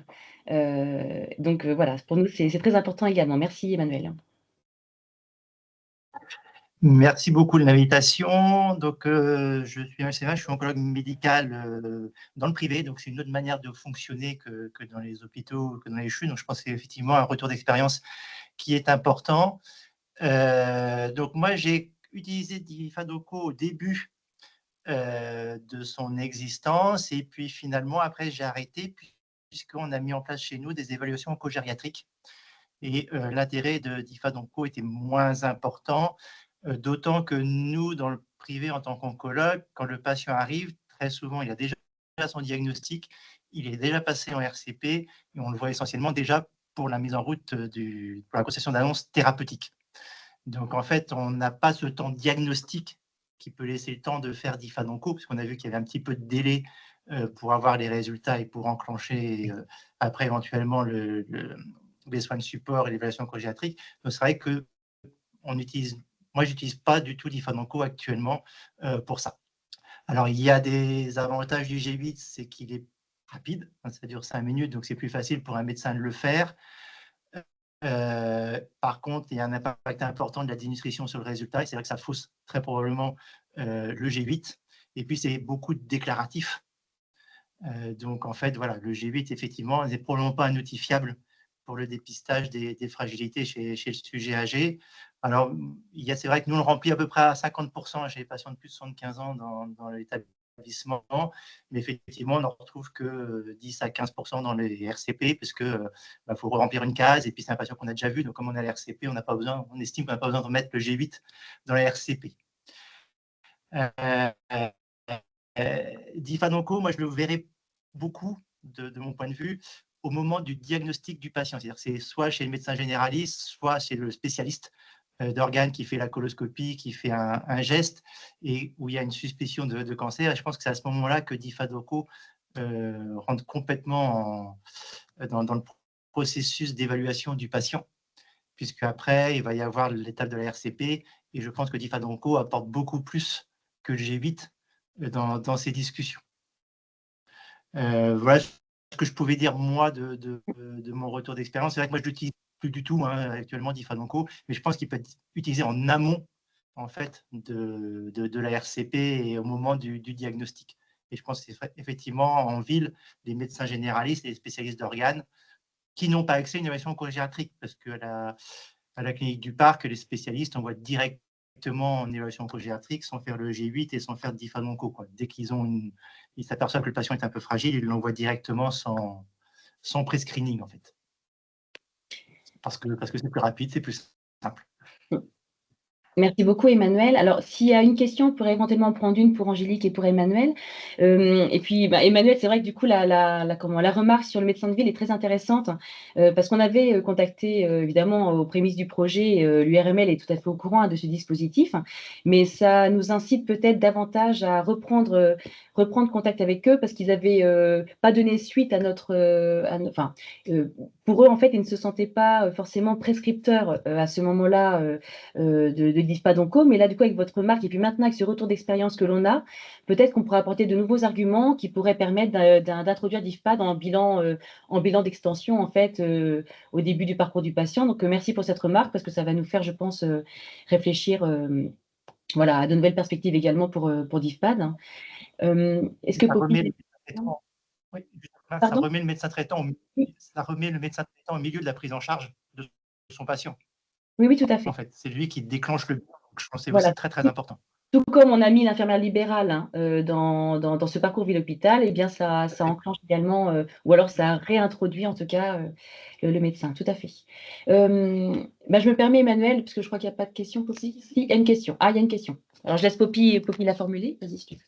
Donc voilà, pour nous, c'est très important également. Merci Emmanuel. Merci beaucoup de l'invitation. Donc, je suis Emmanuel Sevin, je suis oncologue médical dans le privé. Donc, c'est une autre manière de fonctionner que dans les hôpitaux, que dans les CHU. Donc, je pense que c'est effectivement un retour d'expérience qui est important. Donc, moi, j'ai utilisé Difadoco au début de son existence. Et puis, finalement, après, j'ai arrêté puisqu'on a mis en place chez nous des évaluations oncogériatriques. Et l'intérêt de Difadoco était moins important. D'autant que nous, dans le privé, en tant qu'oncologue, quand le patient arrive, très souvent, il a déjà son diagnostic, il est déjà passé en RCP, et on le voit essentiellement déjà pour la mise en route, pour la concession d'annonces thérapeutiques. Donc, en fait, on n'a pas ce temps diagnostique qui peut laisser le temps de faire Difadoco, parce qu'on a vu qu'il y avait un petit peu de délai pour avoir les résultats et pour enclencher après éventuellement les soins de support et l'évaluation oncogériatrique. Donc, c'est vrai que moi, je n'utilise pas du tout Difadoco actuellement pour ça. Alors, il y a des avantages du G8, c'est qu'il est rapide, ça dure 5 minutes, donc c'est plus facile pour un médecin de le faire. Par contre, il y a un impact important de la dénutrition sur le résultat, et c'est vrai que ça fausse très probablement le G8. Et puis, c'est beaucoup de déclaratifs. Donc, en fait, voilà, le G8, effectivement, n'est probablement pas un outil fiable pour le dépistage des fragilités chez le sujet âgé. Alors, c'est vrai que nous, on le remplit à peu près à 50% chez les patients de plus de 75 ans dans l'établissement, mais effectivement, on n'en retrouve que 10 à 15% dans les RCP, parce qu'il faut remplir une case, et puis c'est un patient qu'on a déjà vu, donc comme on a les RCP, on estime qu'on n'a pas besoin de mettre le G8 dans les RCP. Difadoco, moi, je le verrais beaucoup, de mon point de vue, au moment du diagnostic du patient. C'est-à-dire c'est soit chez le médecin généraliste, soit chez le spécialiste d'organes qui fait la coloscopie, qui fait un geste, et où il y a une suspicion de cancer. Et je pense que c'est à ce moment-là que Difadoco rentre complètement dans le processus d'évaluation du patient, puisque après, il va y avoir l'étape de la RCP, et je pense que Difadoco apporte beaucoup plus que le G8 dans ces discussions. Voilà ce que je pouvais dire, moi, de mon retour d'expérience. C'est vrai que moi, je ne l'utilise plus du tout actuellement, Difadoco, mais je pense qu'il peut être utilisé en amont, en fait, de la RCP et au moment du diagnostic. Et je pense qu'effectivement, en ville, les médecins généralistes et les spécialistes d'organes qui n'ont pas accès à une évaluation oncogériatrique, parce qu'à la clinique du Parc, les spécialistes envoient directement en évaluation oncogériatrique sans faire le G8 et sans faire de Difadoco. Dès qu'ils s'aperçoivent que le patient est un peu fragile, ils l'envoient directement sans pré-screening, en fait. Parce que c'est plus rapide, c'est plus simple. Merci beaucoup Emmanuel. Alors, s'il y a une question, on pourrait éventuellement en prendre une pour Angélique et pour Emmanuel. Et puis, Emmanuel, c'est vrai que du coup, la remarque sur le médecin de ville est très intéressante parce qu'on avait contacté évidemment aux prémices du projet, l'URML est tout à fait au courant de ce dispositif, mais ça nous incite peut-être davantage à reprendre contact avec eux parce qu'ils n'avaient pas donné suite à notre... pour eux, en fait, ils ne se sentaient pas forcément prescripteurs à ce moment-là de Difadoco, mais là, du coup, avec votre remarque, et puis maintenant, avec ce retour d'expérience que l'on a, peut-être qu'on pourra apporter de nouveaux arguments qui pourraient permettre d'introduire Difpad en bilan d'extension, en fait, au début du parcours du patient. Donc, merci pour cette remarque, parce que ça va nous faire, je pense, réfléchir voilà, à de nouvelles perspectives également pour Difpad. Est-ce que Oui, ça Pardon? remet le médecin traitant Oui, au milieu de la prise en charge de son patient, oui, oui, tout à en fait. fait. C'est lui qui déclenche le bilan. Donc je pense que c'est Voilà. aussi très, très important. Tout comme on a mis l'infirmière libérale, hein, dans ce parcours ville-hôpital, eh bien ça enclenche également, ou alors ça réintroduit en tout cas, le médecin, tout à fait. Je me permets Emmanuel, parce que je crois qu'il n'y a pas de question, Poppy? Si, il y a une question. Ah, il y a une question. Alors je laisse Poppy la formuler. Vas-y, si tu veux.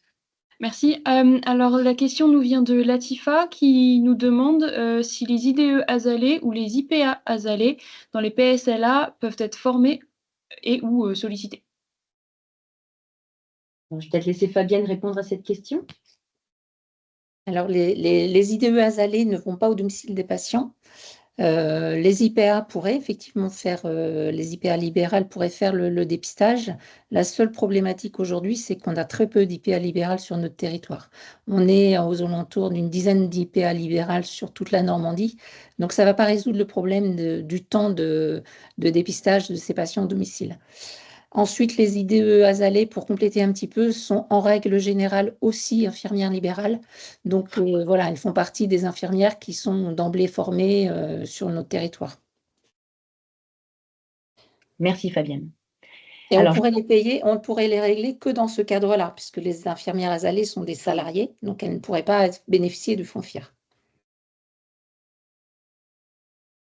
Merci. Alors, la question nous vient de Latifa qui nous demande si les IDE azalées ou les IPA azalées dans les PSLA peuvent être formés et ou sollicités. Alors, je vais peut-être laisser Fabienne répondre à cette question. Alors, les IDE azalées ne vont pas au domicile des patients. Les IPA pourraient effectivement faire, les IPA libérales pourraient faire le dépistage. La seule problématique aujourd'hui, c'est qu'on a très peu d'IPA libérales sur notre territoire. On est aux alentours d'une dizaine d'IPA libérales sur toute la Normandie. Donc, ça ne va pas résoudre le problème du temps de dépistage de ces patients au domicile. Ensuite, les IDE azalées, pour compléter un petit peu, sont en règle générale aussi infirmières libérales. Donc voilà, elles font partie des infirmières qui sont d'emblée formées sur notre territoire. Merci Fabienne. Et on Alors, pourrait les payer, on ne pourrait les régler que dans ce cadre-là, puisque les infirmières azalées sont des salariés, donc elles ne pourraient pas bénéficier du fonds FIR.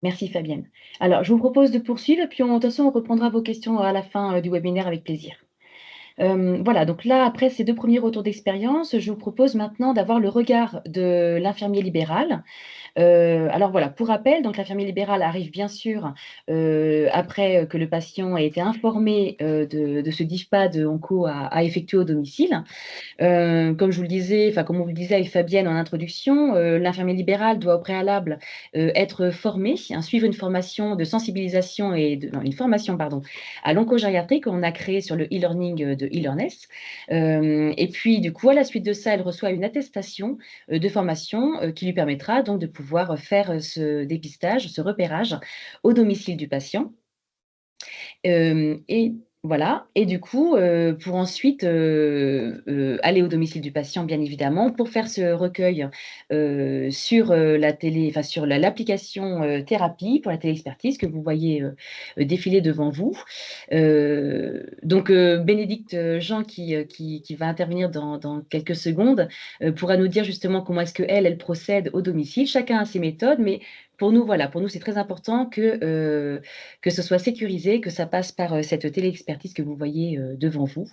merci Fabienne. Alors, je vous propose de poursuivre, puis de toute façon, on reprendra vos questions à la fin du webinaire avec plaisir. Voilà, donc là, après ces 2 premiers retours d'expérience, je vous propose maintenant d'avoir le regard de l'infirmier libéral. Alors voilà, pour rappel, donc l'infirmier libéral arrive bien sûr, après, que le patient ait été informé, de ce DIFPAD onco à effectuer au domicile. Comme je vous le disais, enfin comme on vous le disait avec Fabienne en introduction, l'infirmier libéral doit au préalable, être formé, hein, suivre une formation de sensibilisation une formation pardon, à l'oncogériatrie qu'on a créée sur le e-learning, de eLearness. Et puis du coup, à la suite de ça, elle reçoit une attestation, de formation, qui lui permettra donc de pouvoir faire, ce dépistage, ce repérage au domicile du patient. Et voilà, et du coup, pour ensuite, aller au domicile du patient, bien évidemment, pour faire ce recueil, sur, la télé enfin sur l'application, Thérapie pour la téléexpertise que vous voyez, défiler devant vous. Donc, Bénédicte, Jean qui va intervenir dans quelques secondes, pourra nous dire justement comment est-ce qu'elle procède au domicile. Chacun a ses méthodes, mais pour nous, voilà, pour nous, c'est très important que ce soit sécurisé, que ça passe par cette téléexpertise que vous voyez devant vous.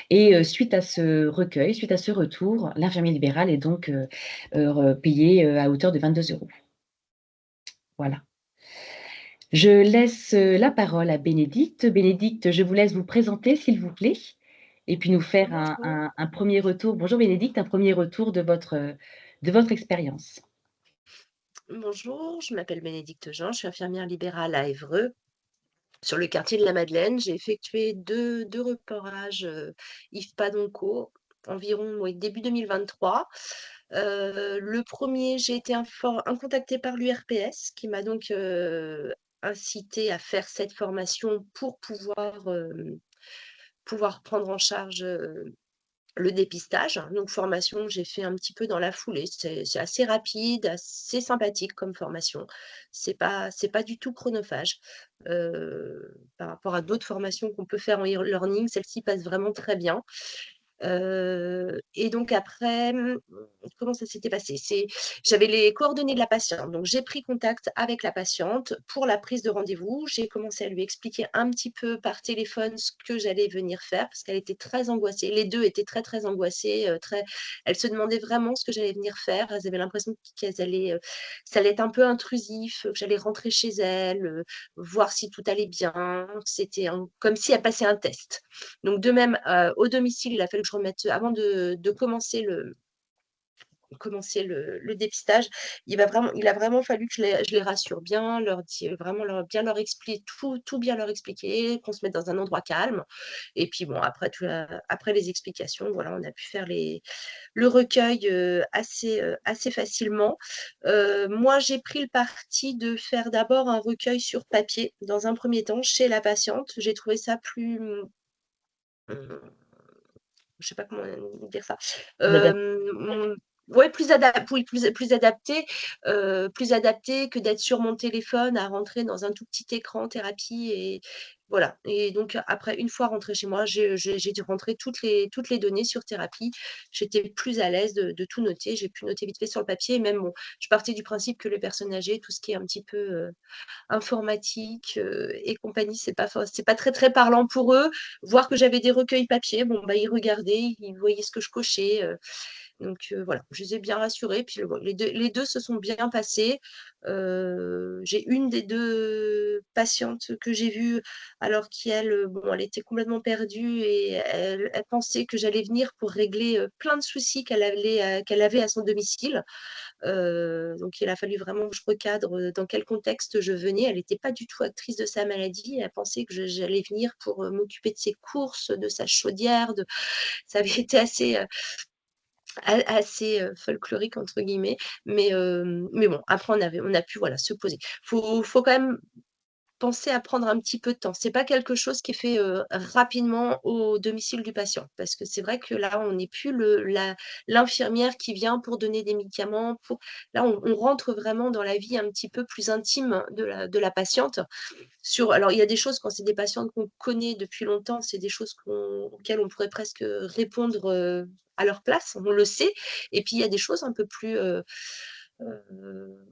Et suite à ce recueil, suite à ce retour, l'infirmier libéral est donc payé à hauteur de 22 €. Voilà. Je laisse la parole à Bénédicte. Bénédicte, je vous laisse vous présenter, s'il vous plaît, et puis nous faire un premier retour. Bonjour Bénédicte, un premier retour de votre expérience. Bonjour, je m'appelle Bénédicte Jean, je suis infirmière libérale à Évreux, sur le quartier de la Madeleine. J'ai effectué deux repérages IFPAD onco environ début 2023. Le premier, j'ai été contactée par l'URPS qui m'a donc incité à faire cette formation pour pouvoir prendre en charge le dépistage. Donc formation, j'ai fait un petit peu dans la foulée. C'est assez rapide, assez sympathique comme formation. C'est pas du tout chronophage. Par rapport à d'autres formations qu'on peut faire en e-learning, celle-ci passe vraiment très bien. Et donc après, comment ça s'était passé? J'avais les coordonnées de la patiente, donc j'ai pris contact avec la patiente pour la prise de rendez-vous. J'ai commencé à lui expliquer un petit peu par téléphone ce que j'allais venir faire parce qu'elle était très angoissée. Les deux étaient très, très angoissées, elles se demandaient vraiment ce que j'allais venir faire. Elles avaient l'impression ça allait être un peu intrusif, que j'allais rentrer chez elles, voir si tout allait bien. C'était comme si elles passaient un test. Donc de même, au domicile, il a fallu que je remette, avant de commencer le dépistage, il a vraiment fallu que je les rassure bien, bien leur expliquer tout bien leur expliquer, qu'on se mette dans un endroit calme. Et puis bon, après les explications, voilà, on a pu faire le recueil assez facilement. Moi, j'ai pris le parti de faire d'abord un recueil sur papier, dans un premier temps, chez la patiente. J'ai trouvé ça plus... je sais pas comment dire ça. Vous avez Ouais, oui, plus adapté que d'être sur mon téléphone à rentrer dans un tout petit écran thérapie et voilà. Et donc après, une fois rentrée chez moi, j'ai dû rentrer toutes les données sur thérapie. J'étais plus à l'aise de tout noter. J'ai pu noter vite fait sur le papier. Et même, bon, je partais du principe que les personnes âgées, tout ce qui est un petit peu informatique et compagnie, c'est pas très très parlant pour eux. Voir que j'avais des recueils papier, bon, bah, ils regardaient, ils voyaient ce que je cochais. Donc voilà, je les ai bien rassurés. Puis les deux se sont bien passés. J'ai une des deux patientes que j'ai vues, alors qu'elle, bon, elle était complètement perdue et elle pensait que j'allais venir pour régler plein de soucis qu'elle avait à son domicile. Donc il a fallu vraiment que je recadre dans quel contexte je venais. Elle n'était pas du tout actrice de sa maladie. Elle pensait que j'allais venir pour m'occuper de ses courses, de sa chaudière. Ça avait été assez folklorique entre guillemets, mais bon, après on a pu voilà se poser. Faut quand même penser à prendre un petit peu de temps. C'est pas quelque chose qui est fait rapidement au domicile du patient, parce que c'est vrai que là on n'est plus l'infirmière qui vient pour donner des médicaments. Là on rentre vraiment dans la vie un petit peu plus intime de la patiente. Alors il y a des choses quand c'est des patientes qu'on connaît depuis longtemps, c'est des choses auxquelles on pourrait presque répondre à leur place, on le sait. Et puis il y a des choses un peu plus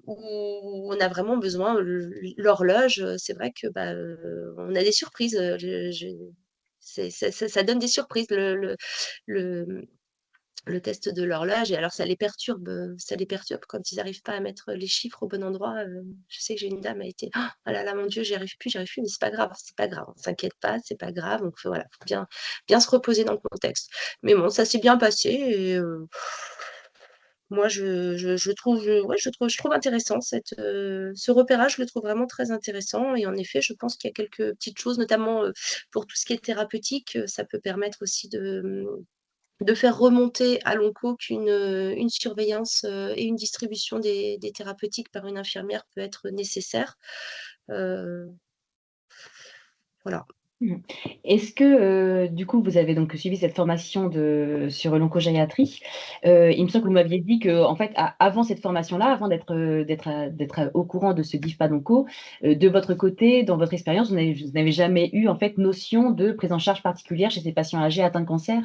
où on a vraiment besoin. L'horloge, c'est vrai que bah, on a des surprises. Ça donne des surprises le, le test de l'horloge. Et alors ça les perturbe quand ils n'arrivent pas à mettre les chiffres au bon endroit. Je sais que j'ai une dame, elle était, oh là là, mon Dieu, j'y arrive plus, mais c'est pas grave, on s'inquiète pas, c'est pas grave. Donc voilà, faut bien se reposer dans le contexte. Mais bon, ça s'est bien passé et moi, je trouve intéressant ce repérage, je le trouve vraiment très intéressant. Et en effet, je pense qu'il y a quelques petites choses, notamment pour tout ce qui est thérapeutique, ça peut permettre aussi de faire remonter à long cours une surveillance et une distribution des thérapeutiques par une infirmière peut être nécessaire. Voilà. Est-ce que, du coup, vous avez donc suivi cette formation sur l'oncogériatrie? Il me semble que vous m'aviez dit que, en fait, avant cette formation-là, avant d'être au courant de ce DIFPA-ONCO, de votre côté, dans votre expérience, vous n'avez jamais eu, en fait, notion de prise en charge particulière chez ces patients âgés atteints de cancer?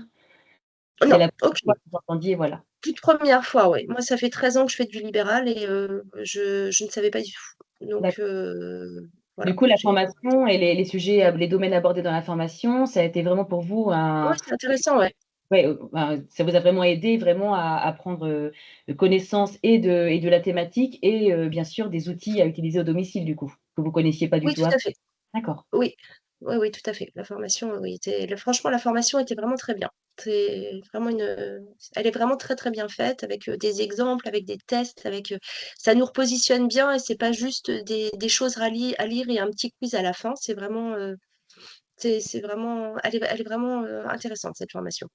C'était Non, la première fois aucune. que vous entendiez, voilà. Toute première fois, oui. Moi, ça fait 13 ans que je fais du libéral et je ne savais pas du tout. Donc, D'accord. Du voilà. coup, la formation et les sujets, les domaines abordés dans la formation, ça a été vraiment pour vous Oui, c'est intéressant, ouais. ouais, ben, ça vous a vraiment aidé vraiment à prendre connaissance et de la thématique et bien sûr des outils à utiliser au domicile du coup, que vous connaissiez pas du Oui, tout tout avant. à fait. D'accord. Oui, oui, oui, tout à fait. La formation, oui, franchement, la formation était vraiment très bien. C'est vraiment elle est vraiment très très bien faite avec des exemples, avec des tests, ça nous repositionne bien et c'est pas juste des choses à lire et un petit quiz à la fin. C'est vraiment, elle est vraiment intéressante cette formation.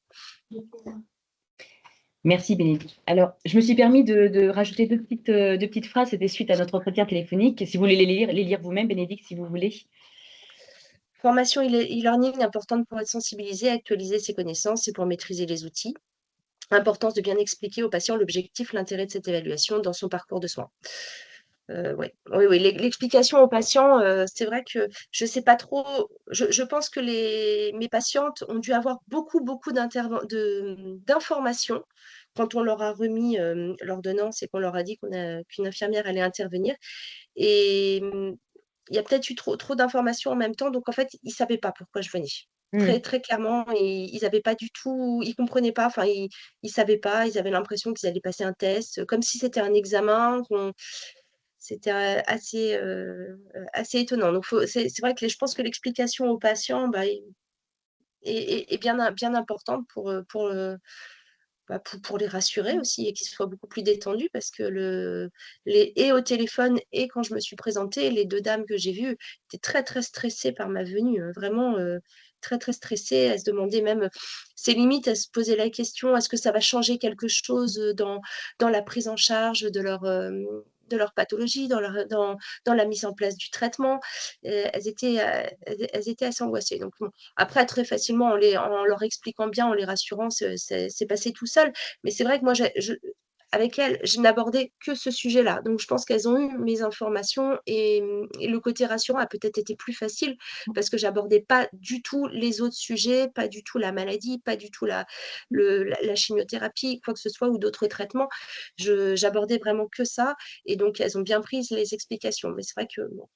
Merci Bénédicte. Alors, je me suis permis de rajouter deux petites phrases, c'était suite à notre entretien téléphonique. Si vous voulez les lire vous-même, Bénédicte, si vous voulez. Formation e-learning importante pour être sensibilisé, actualiser ses connaissances et pour maîtriser les outils. Importance de bien expliquer au patient l'objectif, l'intérêt de cette évaluation dans son parcours de soins. Ouais. Oui, l'explication aux patients, c'est vrai que je sais pas trop. Je pense que mes patientes ont dû avoir beaucoup d'informations quand on leur a remis l'ordonnance et qu'on leur a dit qu'une infirmière allait intervenir. Et il y a peut-être eu trop d'informations en même temps, donc en fait, ils savaient pas pourquoi je venais. Très, Mmh. très clairement, ils avaient pas du tout, ils comprenaient pas, enfin, ils savaient pas, ils avaient l'impression qu'ils allaient passer un test, comme si c'était un examen, c'était assez étonnant. Donc c'est vrai que je pense que l'explication aux patients, bah, est bien importante pour les rassurer aussi et qu'ils soient beaucoup plus détendus parce que et au téléphone et quand je me suis présentée, les 2 dames que j'ai vues étaient très, très stressées par ma venue, vraiment, très, très stressées. Elles se demandaient même, c'est limite, elles se posaient la question: «Est-ce que ça va changer quelque chose, dans la prise en charge de leur pathologie, dans la mise en place du traitement?» Elles étaient assez angoissées. Donc bon, après très facilement en leur expliquant bien, en les rassurant, c'est passé tout seul. Mais c'est vrai que moi avec elles, je n'abordais que ce sujet-là. Donc, je pense qu'elles ont eu mes informations et le côté rassurant a peut-être été plus facile parce que j'abordais pas du tout les autres sujets, pas du tout la maladie, pas du tout la chimiothérapie, quoi que ce soit, ou d'autres traitements. J'abordais vraiment que ça. Et donc, elles ont bien pris les explications. Mais c'est vrai que bon,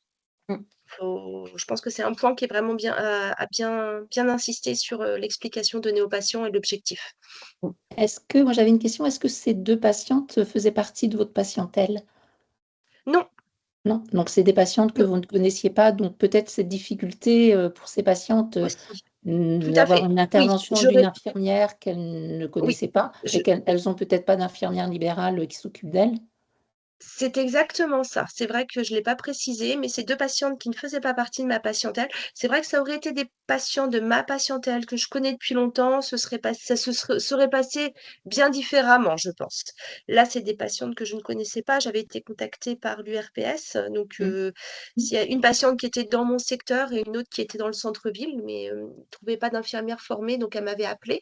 je pense que c'est un point qui est vraiment bien à bien insister sur l'explication donnée aux patients et l'objectif. Moi j'avais une question, est-ce que ces 2 patientes faisaient partie de votre patientèle? Non, Non, donc c'est des patientes que non, vous ne connaissiez pas, donc peut-être cette difficulté, pour ces patientes, aussi, tout à d'avoir fait. une Oui, intervention d'une infirmière qu'elles ne oui, connaissaient pas et qu'elles ont peut-être pas d'infirmière libérale, qui s'occupe d'elles? c'est exactement ça. C'est vrai que je ne l'ai pas précisé, mais ces 2 patientes qui ne faisaient pas partie de ma patientèle, c'est vrai que ça aurait été des patients de ma patientèle que je connais depuis longtemps, ça serait passé bien différemment, je pense. Là, c'est des patientes que je ne connaissais pas. J'avais été contactée par l'URPS, donc Mmh. il y a une patiente qui était dans mon secteur et une autre qui était dans le centre-ville, mais ils ne trouvaient pas d'infirmière formée, donc elle m'avait appelée.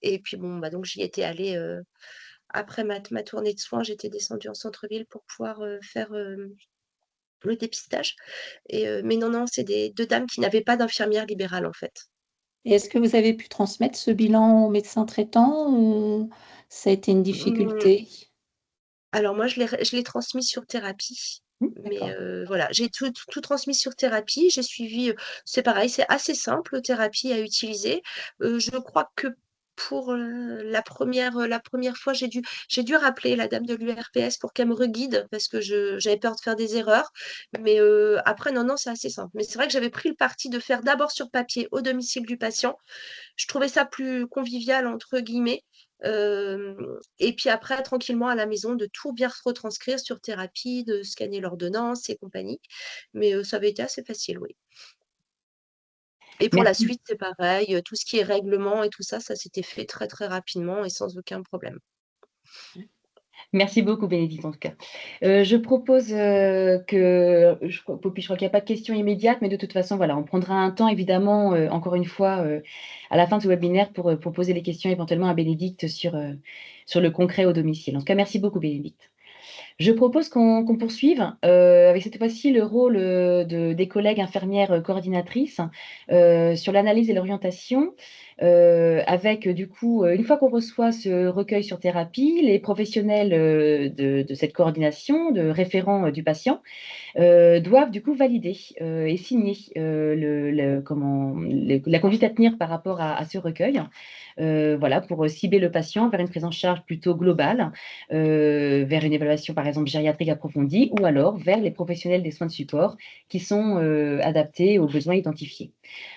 Et puis bon, bah, donc j'y étais allée, après ma tournée de soins, j'étais descendue en centre-ville pour pouvoir, faire, le dépistage mais non, non, c'est des 2 dames qui n'avaient pas d'infirmière libérale, en fait. Et est-ce que vous avez pu transmettre ce bilan au médecin traitant ou ça a été une Mmh, difficulté? alors moi, je l'ai transmis sur thérapie, mais D'accord. voilà, j'ai tout transmis sur thérapie. J'ai suivi, c'est pareil, c'est assez simple, thérapie à utiliser. Je crois que pour, la première fois, j'ai dû rappeler la dame de l'URPS pour qu'elle me reguide parce que j'avais peur de faire des erreurs. Mais après, non, non, c'est assez simple. Mais c'est vrai que j'avais pris le parti de faire d'abord sur papier au domicile du patient. Je trouvais ça plus «convivial» entre guillemets, et puis après tranquillement à la maison de tout bien retranscrire sur thérapie, de scanner l'ordonnance et compagnie. Mais ça avait été assez facile, oui. Et pour la Merci. suite, c'est pareil, tout ce qui est règlement et tout ça, ça s'était fait très, très rapidement et sans aucun problème. Merci beaucoup, Bénédicte, en tout cas. Je propose Poppy, je crois qu'il n'y a pas de questions immédiates, mais de toute façon, voilà, on prendra un temps, évidemment, encore une fois, à la fin de ce webinaire pour poser les questions éventuellement à Bénédicte sur le concret au domicile. En tout cas, merci beaucoup, Bénédicte. Je propose qu'on poursuive avec cette fois-ci le rôle des collègues infirmières coordinatrices sur l'analyse et l'orientation, avec du coup, une fois qu'on reçoit ce recueil sur thérapie, les professionnels de cette coordination, de référents du patient, doivent du coup valider et signer la conduite à tenir par rapport à ce recueil. Voilà, pour cibler le patient vers une prise en charge plutôt globale, vers une évaluation par exemple gériatrique approfondie ou alors vers les professionnels des soins de support qui sont adaptés aux besoins identifiés.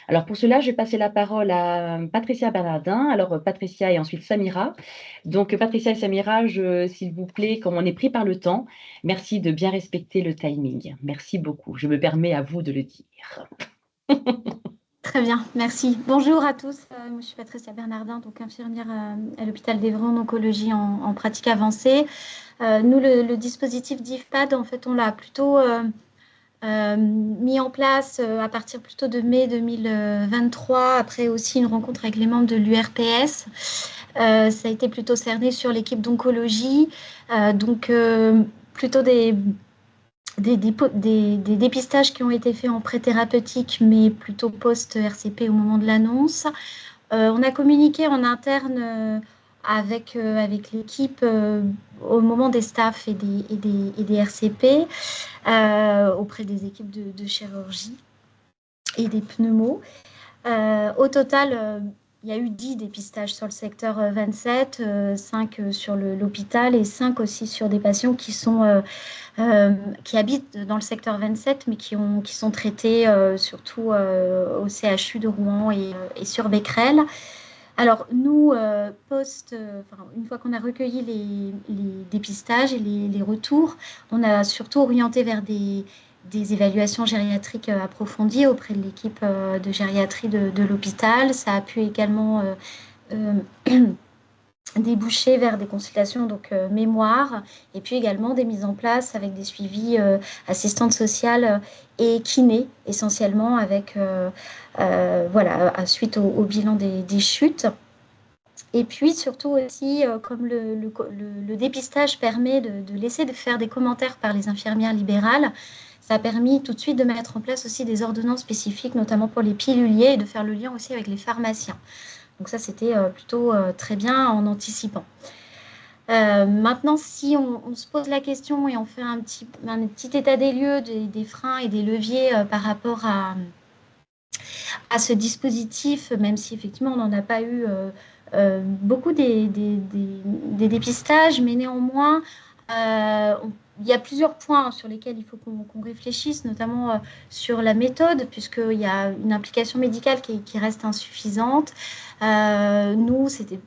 Alors pour cela, je vais passer la parole à Patricia Bernardin. Alors Patricia et ensuite Samira. Donc Patricia et Samira, s'il vous plaît, comme on est pris par le temps, merci de bien respecter le timing. Merci beaucoup. Je me permets à vous de le dire. Très bien, merci. Bonjour à tous. Moi, je suis Patricia Bernardin, donc infirmière à l'hôpital d'Évreux en oncologie en pratique avancée. Nous, le dispositif DIFPAD, en fait, on l'a plutôt mis en place à partir plutôt de mai 2023, après aussi une rencontre avec les membres de l'URPS. Ça a été plutôt cerné sur l'équipe d'oncologie, donc plutôt des dépistages qui ont été faits en pré-thérapeutique, mais plutôt post-RCP au moment de l'annonce. On a communiqué en interne avec l'équipe au moment des staffs et des RCP, auprès des équipes de chirurgie et des pneumos. Au total, il y a eu 10 dépistages sur le secteur 27, 5 sur l'hôpital et 5 aussi sur des patients qui habitent dans le secteur 27, mais qui sont traités surtout au CHU de Rouen et sur Becquerel. Alors, nous, une fois qu'on a recueilli les dépistages et les retours, on a surtout orienté vers des évaluations gériatriques approfondies auprès de l'équipe de gériatrie de l'hôpital. Ça a pu également déboucher vers des consultations mémoire et puis également des mises en place avec des suivis assistantes sociales et kinés essentiellement avec suite au bilan des chutes. Et puis surtout aussi, comme le dépistage permet de laisser de faire des commentaires par les infirmières libérales, ça a permis tout de suite de mettre en place aussi des ordonnances spécifiques, notamment pour les piluliers, et de faire le lien aussi avec les pharmaciens. Donc ça, c'était plutôt très bien en anticipant. Maintenant, si on se pose la question et on fait un petit état des lieux des freins et des leviers par rapport à ce dispositif, même si effectivement on n'en a pas eu beaucoup des dépistages, mais néanmoins, il y a plusieurs points sur lesquels il faut qu'on réfléchisse, notamment sur la méthode, puisqu'il y a une implication médicale qui reste insuffisante. Nous, c'était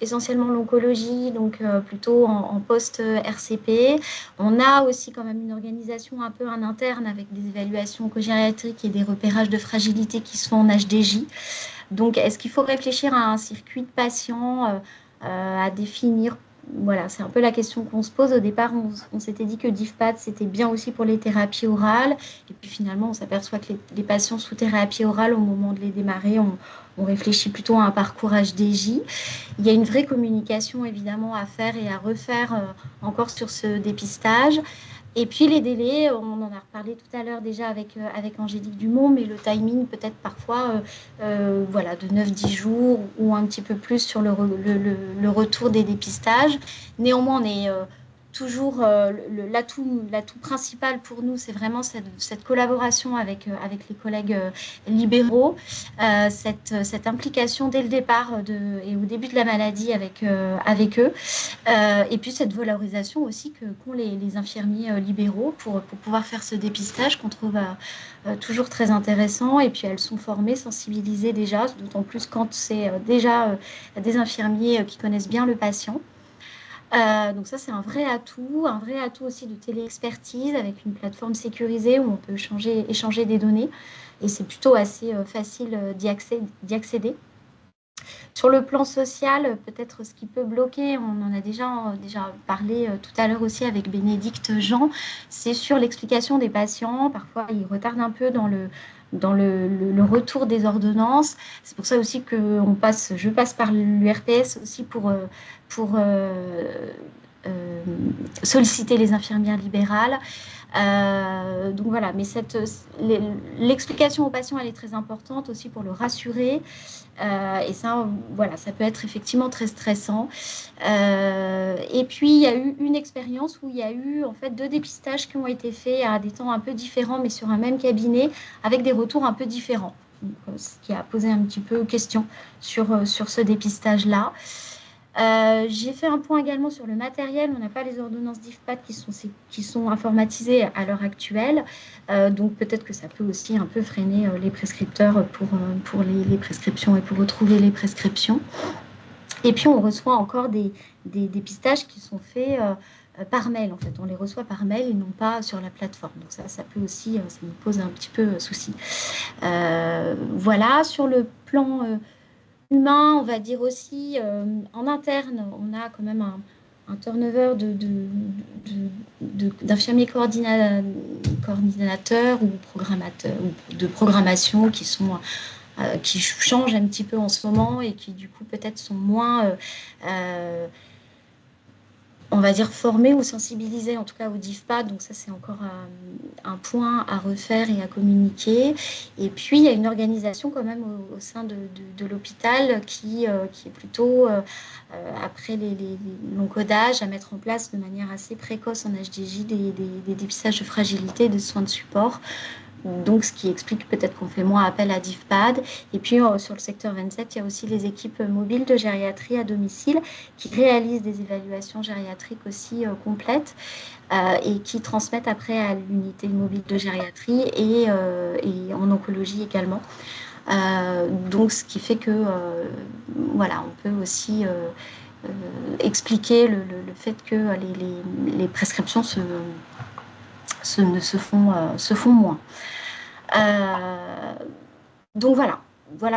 essentiellement l'oncologie, donc plutôt en post-RCP. On a aussi quand même une organisation un peu en interne avec des évaluations cogériatriques et des repérages de fragilité qui se font en HDJ. Donc, est-ce qu'il faut réfléchir à un circuit de patients à définir? Voilà, c'est un peu la question qu'on se pose. Au départ, on s'était dit que DIFPAD, c'était bien aussi pour les thérapies orales. Et puis finalement, on s'aperçoit que les patients sous thérapie orale, au moment de les démarrer, on réfléchit plutôt à un parcours HDJ. Il y a une vraie communication, évidemment, à faire et à refaire encore sur ce dépistage. Et puis les délais, on en a reparlé tout à l'heure déjà avec Angélique Dumont, mais le timing peut-être parfois voilà, de 9-10 jours ou un petit peu plus sur le retour des dépistages. Néanmoins, on est toujours l'atout principal pour nous, c'est vraiment cette collaboration avec les collègues libéraux, cette implication dès le départ et au début de la maladie avec eux, et puis cette valorisation aussi qu'ont les infirmiers libéraux pour pouvoir faire ce dépistage qu'on trouve toujours très intéressant. Et puis elles sont formées, sensibilisées déjà, d'autant plus quand c'est déjà des infirmiers qui connaissent bien le patient. Donc ça, c'est un vrai atout aussi de téléexpertise avec une plateforme sécurisée où on peut échanger des données, et c'est plutôt assez facile d'y accéder. Sur le plan social, peut-être ce qui peut bloquer, on en a déjà parlé tout à l'heure aussi avec Bénédicte Jean, c'est sur l'explication des patients. Parfois, ils retardent un peu dans le retour des ordonnances. C'est pour ça aussi que je passe par l'URPS aussi pour solliciter les infirmières libérales. Donc voilà, mais l'explication aux patients, elle est très importante aussi pour le rassurer. Et ça, voilà, ça peut être effectivement très stressant. Et puis, il y a eu une expérience où il y a eu en fait 2 dépistages qui ont été faits à des temps un peu différents, mais sur un même cabinet, avec des retours un peu différents. Donc, ce qui a posé un petit peu question sur ce dépistage-là. J'ai fait un point également sur le matériel. On n'a pas les ordonnances DIFPAD qui sont informatisées à l'heure actuelle. Donc peut-être que ça peut aussi un peu freiner les prescripteurs pour les prescriptions et pour retrouver les prescriptions. Et puis on reçoit encore des dépistages qui sont faits par mail. En fait, on les reçoit par mail et non pas sur la plateforme. Donc ça peut aussi, ça nous pose un petit peu souci. Voilà, sur le plan humain, on va dire aussi, en interne, on a quand même un turnover d'infirmiers coordinateurs ou programmateurs ou de programmation qui changent un petit peu en ce moment et qui du coup peut-être sont moins on va dire formés ou sensibilisés en tout cas au DIFPAD. Donc ça, c'est encore un point à refaire et à communiquer. Et puis, il y a une organisation quand même au sein de l'hôpital qui est plutôt, après l'encodage, à mettre en place de manière assez précoce en HDJ des dépistages de fragilité, des soins de support. Donc, ce qui explique peut-être qu'on fait moins appel à DIFPAD. Et puis, sur le secteur 27, il y a aussi les équipes mobiles de gériatrie à domicile qui réalisent des évaluations gériatriques aussi complètes et qui transmettent après à l'unité mobile de gériatrie et en oncologie également. Donc, ce qui fait que, voilà, on peut aussi expliquer le fait que les prescriptions se font moins. Donc voilà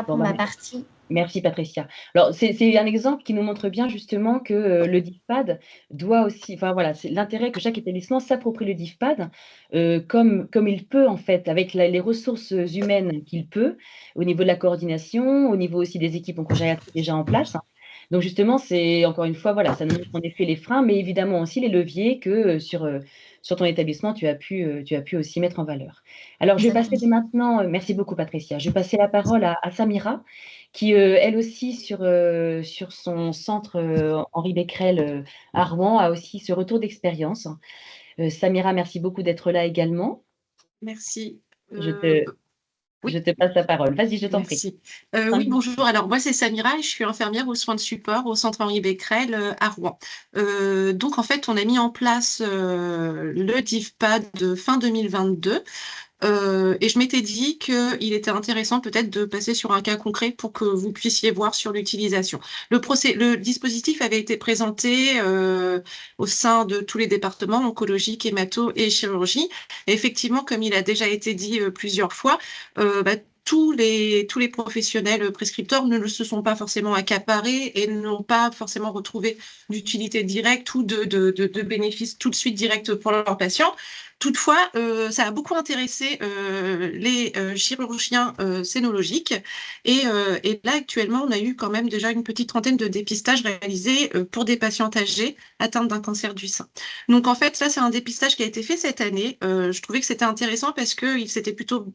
pour ma partie. Merci Patricia. Alors c'est un exemple qui nous montre bien justement que le DIFPAD doit aussi, enfin voilà, c'est l'intérêt que chaque établissement s'approprie le DIFPAD comme il peut en fait, avec les ressources humaines qu'il peut, au niveau de la coordination, au niveau aussi des équipes oncogériatriques déjà en place. Donc justement, c'est encore une fois, voilà, ça nous montre en effet les freins, mais évidemment aussi les leviers que sur ton établissement, tu as pu aussi mettre en valeur. Alors, je vais passer Exactement. dès maintenant, merci beaucoup Patricia, je vais passer la parole à Samira, qui elle aussi sur son centre Henri Becquerel à Rouen a aussi ce retour d'expérience. Samira, merci beaucoup d'être là également. Merci. Je te, Oui. je te passe la parole. Vas-y, je t'en prie. Merci. Oui, bonjour. Alors, moi, c'est Samira et je suis infirmière aux soins de support au centre Henri Becquerel à Rouen. Donc, en fait, on a mis en place le DIFPA de fin 2022. Et je m'étais dit qu'il était intéressant peut-être de passer sur un cas concret pour que vous puissiez voir sur l'utilisation. Le dispositif avait été présenté au sein de tous les départements, oncologique, hémato et chirurgie. Et effectivement, comme il a déjà été dit plusieurs fois, tous les professionnels prescripteurs ne se sont pas forcément accaparés et n'ont pas forcément retrouvé d'utilité directe ou de bénéfices tout de suite directs pour leurs patients. Toutefois, ça a beaucoup intéressé les chirurgiens scénologiques et là, actuellement, on a eu quand même déjà une petite trentaine de dépistages réalisés pour des patientes âgées atteintes d'un cancer du sein. Donc, en fait, ça, c'est un dépistage qui a été fait cette année. Je trouvais que c'était intéressant parce que c'était plutôt,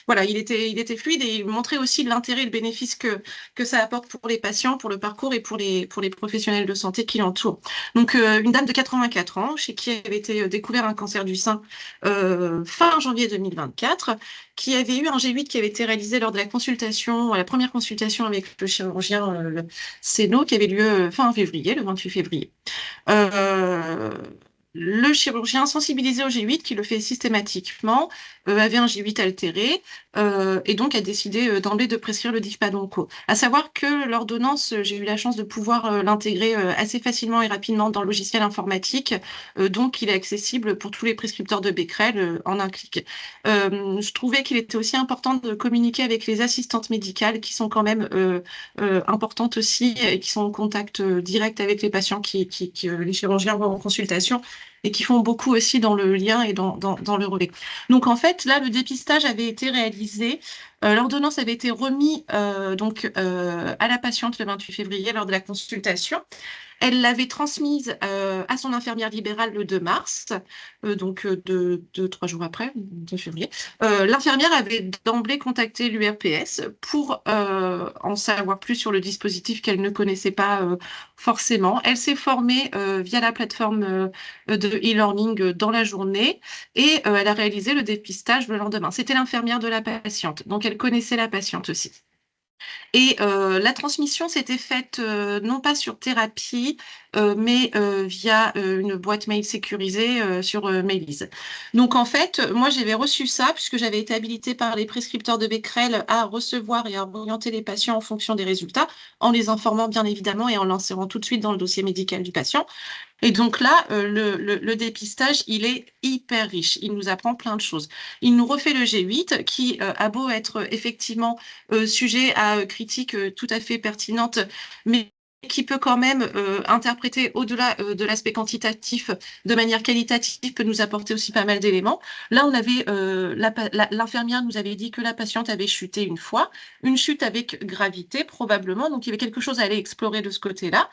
voilà, il était fluide et il montrait aussi l'intérêt et le bénéfice que ça apporte pour les patients, pour le parcours et pour les professionnels de santé qui l'entourent. Donc, une dame de 84 ans, chez qui avait été découvert un cancer du sein fin janvier 2024, qui avait eu un G8 qui avait été réalisé lors de la première consultation avec le chirurgien Séno, qui avait lieu fin février, le 28 février. Le chirurgien sensibilisé au G8, qui le fait systématiquement, avait un G8 altéré et donc a décidé d'emblée de prescrire le DIFPA-DONCO. À savoir que l'ordonnance, j'ai eu la chance de pouvoir l'intégrer assez facilement et rapidement dans le logiciel informatique, donc il est accessible pour tous les prescripteurs de Becquerel en un clic. Je trouvais qu'il était aussi important de communiquer avec les assistantes médicales qui sont quand même importantes aussi et qui sont en contact direct avec les patients les chirurgiens vont en consultation et qui font beaucoup aussi dans le lien et dans le relais. Donc en fait, là, le dépistage avait été réalisé. L'ordonnance avait été remise à la patiente le 28 février lors de la consultation. Elle l'avait transmise à son infirmière libérale le 2 mars, donc 3 jours après, 2 février. L'infirmière avait d'emblée contacté l'URPS pour en savoir plus sur le dispositif qu'elle ne connaissait pas forcément. Elle s'est formée via la plateforme de e-learning dans la journée et elle a réalisé le dépistage le lendemain. C'était l'infirmière de la patiente, donc elle connaissait la patiente aussi. Et la transmission s'était faite non pas sur Thérapie, mais via une boîte mail sécurisée sur Mailise. Donc en fait, moi j'avais reçu ça puisque j'avais été habilitée par les prescripteurs de Becquerel à recevoir et à orienter les patients en fonction des résultats, en les informant bien évidemment et en l'insérant tout de suite dans le dossier médical du patient. Et donc là, le dépistage, il est hyper riche. Il nous apprend plein de choses. Il nous refait le G8 qui a beau être effectivement sujet à critiques tout à fait pertinentes, mais qui peut quand même interpréter au-delà de l'aspect quantitatif de manière qualitative, peut nous apporter aussi pas mal d'éléments. Là, on avait l'infirmière nous avait dit que la patiente avait chuté une fois, une chute avec gravité probablement, donc il y avait quelque chose à aller explorer de ce côté-là.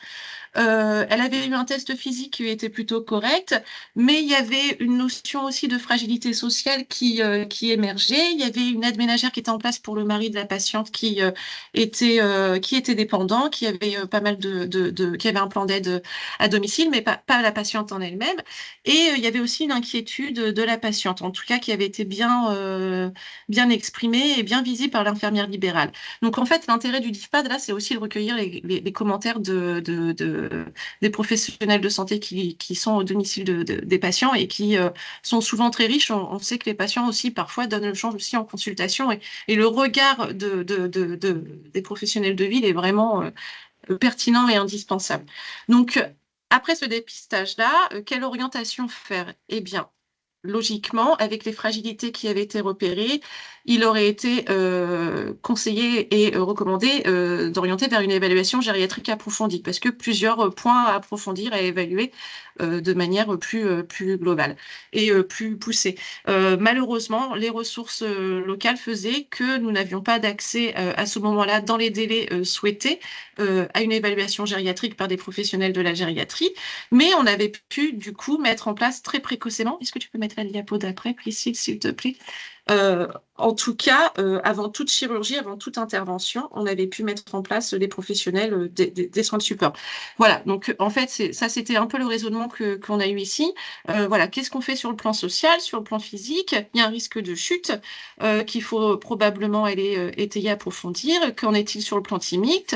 Elle avait eu un test physique qui était plutôt correct, mais il y avait une notion aussi de fragilité sociale qui émergeait. Il y avait une aide ménagère qui était en place pour le mari de la patiente qui était dépendant, qui avait pas mal qui avait un plan d'aide à domicile, mais pas la patiente en elle-même. Et il y avait aussi une inquiétude de la patiente, en tout cas qui avait été bien exprimée et bien visible par l'infirmière libérale. Donc en fait, l'intérêt du DIFPAD, là, c'est aussi de recueillir les commentaires des professionnels de santé qui sont au domicile des patients et qui sont souvent très riches. On sait que les patients aussi parfois donnent le change aussi en consultation et le regard des professionnels de ville est vraiment pertinent et indispensable. Donc, après ce dépistage-là, quelle orientation faire? Eh bien, logiquement, avec les fragilités qui avaient été repérées, il aurait été conseillé et recommandé d'orienter vers une évaluation gériatrique approfondie, parce que plusieurs points à approfondir et à évaluer de manière plus globale et plus poussée. Malheureusement, les ressources locales faisaient que nous n'avions pas d'accès à ce moment-là, dans les délais souhaités, à une évaluation gériatrique par des professionnels de la gériatrie, mais on avait pu du coup mettre en place très précocement. Est-ce que tu peux mettre la diapo d'après, Priscille, s'il te plaît? En tout cas, avant toute chirurgie, avant toute intervention, on avait pu mettre en place les professionnels des soins de support. Voilà, donc en fait, ça c'était un peu le raisonnement qu'on a eu ici. Voilà, qu'est-ce qu'on fait sur le plan social, sur le plan physique? Il y a un risque de chute qu'il faut probablement aller étayer, approfondir. Qu'en est-il sur le plan thymique?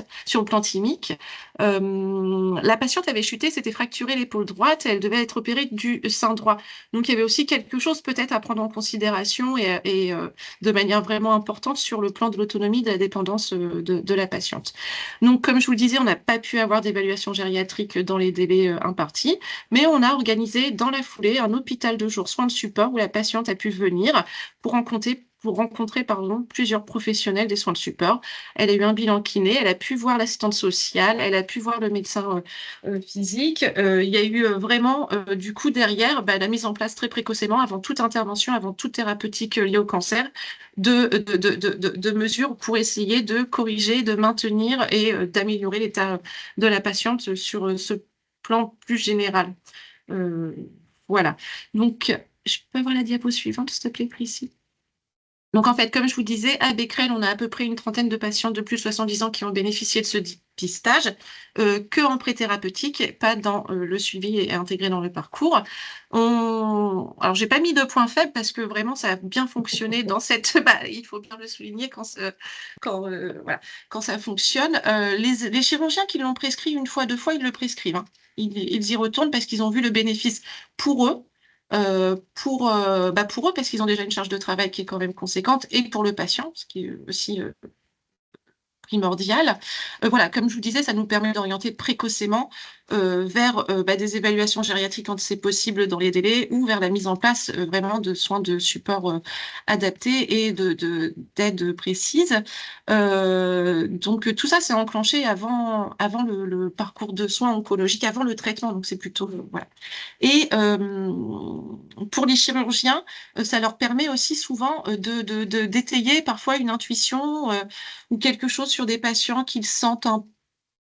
La patiente avait chuté, s'était fracturé l'épaule droite, elle devait être opérée du sein droit. Donc il y avait aussi quelque chose peut-être à prendre en considération et de manière vraiment importante sur le plan de l'autonomie, de la dépendance de la patiente. Donc comme je vous le disais, on n'a pas pu avoir d'évaluation gériatrique dans les délais impartis, mais on a organisé dans la foulée un hôpital de jour soins de support où la patiente a pu venir pour rencontrer plusieurs professionnels des soins de support. Elle a eu un bilan kiné, elle a pu voir l'assistante sociale, elle a pu voir le médecin physique. Il y a eu vraiment, du coup, derrière, la mise en place très précocement, avant toute intervention, avant toute thérapeutique liée au cancer, de mesures pour essayer de corriger, de maintenir et d'améliorer l'état de la patiente sur ce plan plus général. Voilà. Donc, je peux avoir la diapo suivante, s'il te plaît, Priscille? Donc, en fait, comme je vous disais, à Becquerel, on a à peu près une trentaine de patientes de plus de 70 ans qui ont bénéficié de ce dépistage, que en pré-thérapeutique, pas dans le suivi et intégré dans le parcours. Alors, j'ai pas mis de point faible parce que vraiment, ça a bien fonctionné dans cette... il faut bien le souligner quand ça fonctionne. Les chirurgiens qui l'ont prescrit une fois, 2 fois, ils le prescrivent, hein. Ils y retournent parce qu'ils ont vu le bénéfice pour eux. Pour eux, parce qu'ils ont déjà une charge de travail qui est quand même conséquente, et pour le patient, ce qui est aussi primordial. Voilà, comme je vous disais, ça nous permet d'orienter précocement vers des évaluations gériatriques quand c'est possible dans les délais, ou vers la mise en place vraiment de soins de support adaptés et d'aide précise. Donc tout ça, c'est enclenché avant le parcours de soins oncologiques, avant le traitement, donc c'est plutôt... voilà. Et pour les chirurgiens, ça leur permet aussi souvent d'étayer parfois une intuition ou quelque chose sur des patients qu'ils sentent un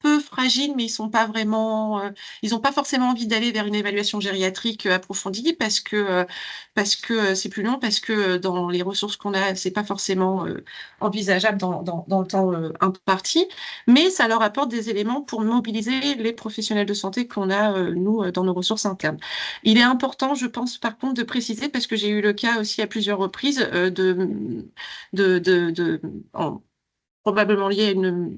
peu fragiles, mais ils n'ont pas forcément envie d'aller vers une évaluation gériatrique approfondie parce que c'est plus long, parce que dans les ressources qu'on a, c'est pas forcément envisageable dans le temps imparti, mais ça leur apporte des éléments pour mobiliser les professionnels de santé qu'on a, nous, dans nos ressources internes. Il est important, je pense, par contre, de préciser, parce que j'ai eu le cas aussi à plusieurs reprises probablement lié à une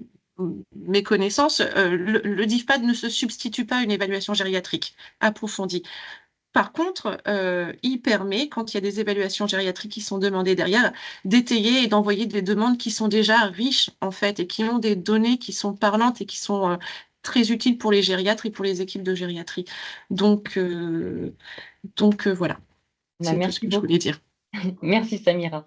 méconnaissance, le DIFPAD ne se substitue pas à une évaluation gériatrique approfondie. Par contre, il permet, quand il y a des évaluations gériatriques qui sont demandées derrière, d'étayer et d'envoyer des demandes qui sont déjà riches, en fait, et qui ont des données qui sont parlantes et qui sont très utiles pour les gériatres et pour les équipes de gériatrie. Donc voilà, c'est tout ce que je voulais dire. Merci Samira.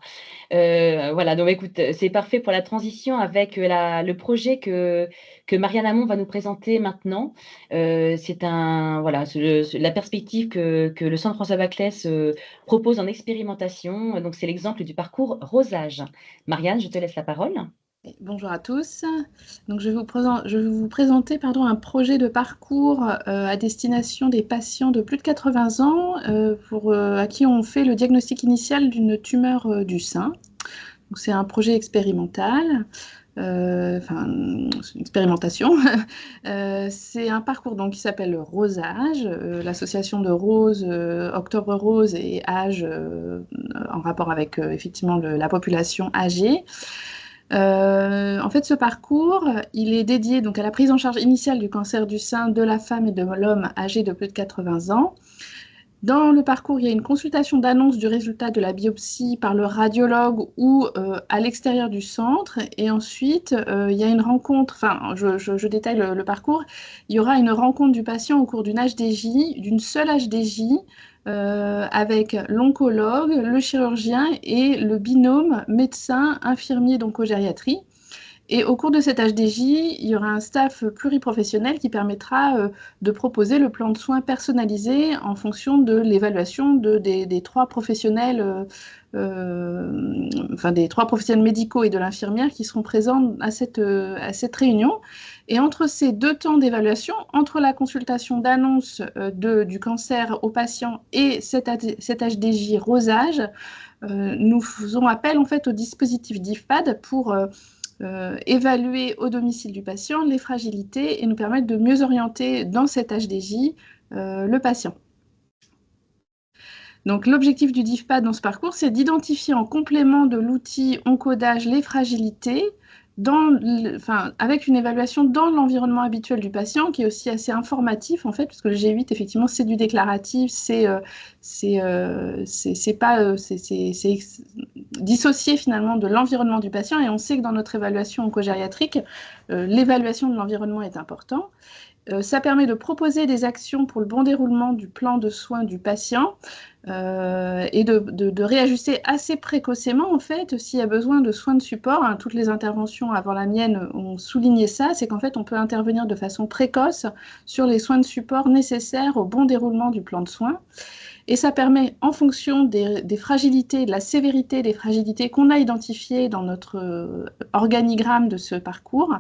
Voilà, donc écoute, c'est parfait pour la transition avec le projet que Marianne Hamon va nous présenter maintenant. C'est la perspective que le Centre François Baclès propose en expérimentation. Donc c'est l'exemple du parcours Rosage. Marianne, je te laisse la parole. Bonjour à tous. Donc, je vais vous présenter un projet de parcours à destination des patients de plus de 80 ans à qui on fait le diagnostic initial d'une tumeur du sein. C'est un projet expérimental. C'est une expérimentation. C'est un parcours qui s'appelle Rosage, l'association de Rose, Octobre Rose et Âge en rapport avec effectivement la population âgée. En fait, ce parcours, il est dédié à la prise en charge initiale du cancer du sein de la femme et de l'homme âgé de plus de 80 ans. Dans le parcours, il y a une consultation d'annonce du résultat de la biopsie par le radiologue ou à l'extérieur du centre. Et ensuite, il y a une rencontre, je détaille le parcours. Il y aura une rencontre du patient au cours d'une HDJ, d'une seule HDJ, avec l'oncologue, le chirurgien et le binôme médecin, infirmier d'oncogériatrie. Et au cours de cet HDJ, il y aura un staff pluriprofessionnel qui permettra de proposer le plan de soins personnalisé en fonction de l'évaluation des trois professionnels, des trois professionnels médicaux et de l'infirmière qui seront présents à cette réunion. Et entre ces deux temps d'évaluation, entre la consultation d'annonce du cancer au patient et cet HDJ rosage, nous faisons appel en fait au dispositif DIFPAD pour évaluer au domicile du patient les fragilités et nous permettre de mieux orienter dans cet HDJ le patient. Donc l'objectif du DIFPAD dans ce parcours, c'est d'identifier en complément de l'outil encodage les fragilités avec une évaluation dans l'environnement habituel du patient, qui est aussi assez informatif en fait, puisque le G8 effectivement c'est du déclaratif, c'est dissocié finalement de l'environnement du patient, et on sait que dans notre évaluation oncogériatrique, l'évaluation de l'environnement est importante. Ça permet de proposer des actions pour le bon déroulement du plan de soins du patient et de réajuster assez précocement, en fait, s'il y a besoin de soins de support. Hein, toutes les interventions avant la mienne ont souligné ça, c'est qu'en fait, on peut intervenir de façon précoce sur les soins de support nécessaires au bon déroulement du plan de soins. Et ça permet, en fonction des fragilités, de la sévérité des fragilités qu'on a identifiées dans notre organigramme de ce parcours,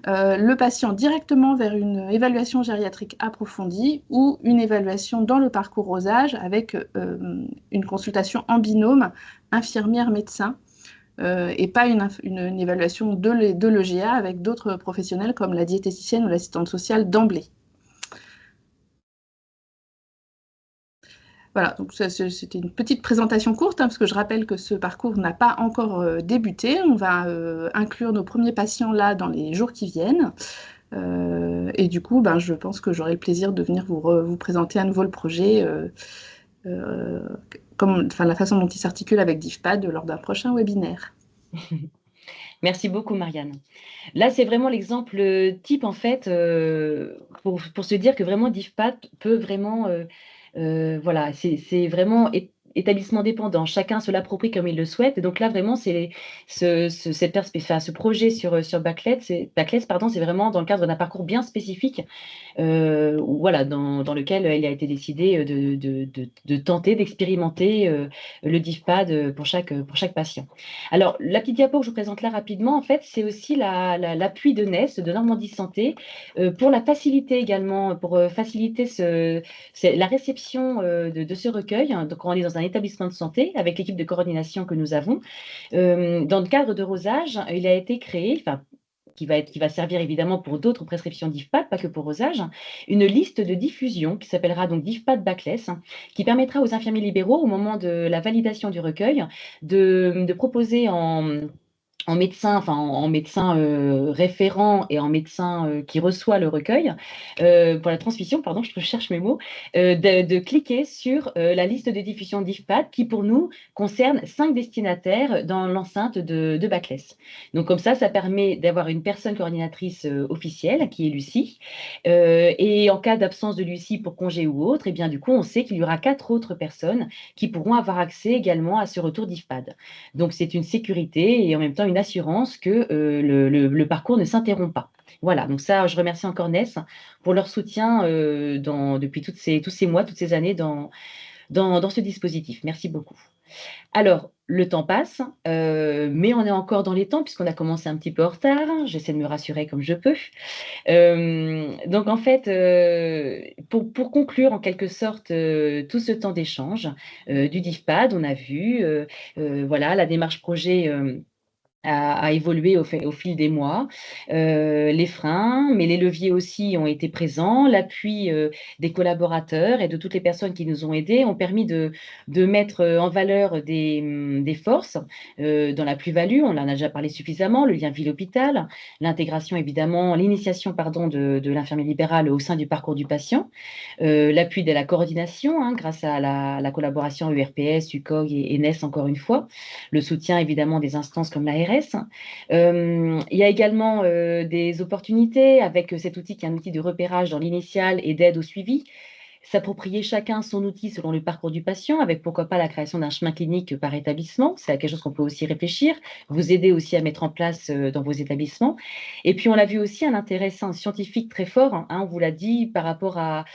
le patient directement vers une évaluation gériatrique approfondie ou une évaluation dans le parcours rosage avec une consultation en binôme infirmière-médecin et pas une évaluation de l'EGA avec d'autres professionnels comme la diététicienne ou l'assistante sociale d'emblée. Voilà, donc c'était une petite présentation courte, hein, parce que je rappelle que ce parcours n'a pas encore débuté. On va inclure nos premiers patients là dans les jours qui viennent. Et du coup, je pense que j'aurai le plaisir de venir vous présenter à nouveau le projet, la façon dont il s'articule avec DIFPAD lors d'un prochain webinaire. Merci beaucoup, Marianne. Là, c'est vraiment l'exemple type, en fait, pour se dire que vraiment DIFPAD peut vraiment... voilà, c'est vraiment établissement dépendant. Chacun se l'approprie comme il le souhaite. Et donc là, vraiment, c'est ce projet sur Backless, c'est vraiment dans le cadre d'un parcours bien spécifique, voilà, dans lequel il a été décidé de tenter, d'expérimenter le DIFPAD pour chaque patient. Alors, la petite diapo que je vous présente là rapidement, en fait, c'est aussi l'appui de NES, de Normandie Santé, pour la faciliter également, pour faciliter la réception de ce recueil. Donc, on est dans un établissement de santé avec l'équipe de coordination que nous avons. Dans le cadre de Rosage, il a été créé, qui va servir évidemment pour d'autres prescriptions DIFPAD, pas que pour Rosage, une liste de diffusion qui s'appellera donc DIFPAD Backless, qui permettra aux infirmiers libéraux, au moment de la validation du recueil, de proposer en médecin référent et en médecin qui reçoit le recueil, pour la transmission, pardon, je cherche mes mots, de cliquer sur la liste de diffusion DIFPAD qui, pour nous, concerne 5 destinataires dans l'enceinte de Backless. Donc, comme ça permet d'avoir une personne coordinatrice officielle, qui est Lucie, et en cas d'absence de Lucie pour congé ou autre, et bien, du coup, on sait qu'il y aura 4 autres personnes qui pourront avoir accès également à ce retour DIFPAD. Donc, c'est une sécurité et en même temps une assurance que le parcours ne s'interrompt pas. Voilà, donc ça, je remercie encore NES pour leur soutien depuis tous ces mois, toutes ces années dans ce dispositif. Merci beaucoup. Alors, le temps passe, mais on est encore dans les temps puisqu'on a commencé un petit peu en retard. J'essaie de me rassurer comme je peux. Donc, en fait, pour conclure en quelque sorte tout ce temps d'échange du DIFPAD, on a vu voilà, la démarche projet a évolué au fil des mois. Les freins, mais les leviers aussi ont été présents. L'appui des collaborateurs et de toutes les personnes qui nous ont aidés ont permis de mettre en valeur des forces dans la plus-value. On en a déjà parlé suffisamment, le lien ville-hôpital, l'intégration évidemment, l'initiation de l'infirmier libéral au sein du parcours du patient, l'appui de la coordination grâce à la collaboration URPS, UCOG et NES encore une fois, le soutien évidemment des instances comme l'ARS. Il y a également des opportunités avec cet outil qui est un outil de repérage dans l'initial et d'aide au suivi. s'approprier chacun son outil selon le parcours du patient, avec pourquoi pas la création d'un chemin clinique par établissement. C'est quelque chose qu'on peut aussi réfléchir, vous aider aussi à mettre en place dans vos établissements. Et puis, on l'a vu aussi, un intérêt scientifique très fort, hein, on vous l'a dit, par rapport à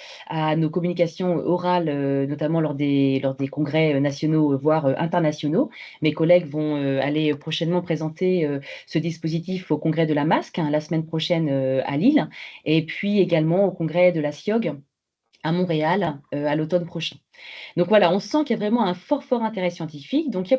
nos communications orales, notamment lors des congrès nationaux, voire internationaux. Mes collègues vont aller prochainement présenter ce dispositif au congrès de la masque, hein, la semaine prochaine à Lille, et puis également au congrès de la SIOG à Montréal à l'automne prochain. Donc voilà, on sent qu'il y a vraiment un fort intérêt scientifique, donc il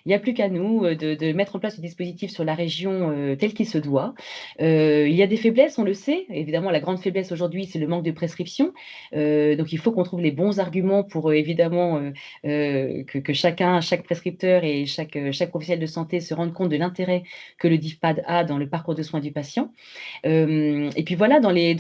n'y a plus qu'à nous de mettre en place ce dispositif sur la région tel qu'il se doit. Il y a des faiblesses, on le sait. Évidemment, la grande faiblesse aujourd'hui, c'est le manque de prescription. Donc il faut qu'on trouve les bons arguments pour évidemment que chaque prescripteur et chaque professionnel de santé se rende compte de l'intérêt que le DIFPAD a dans le parcours de soins du patient. Et puis voilà, dans les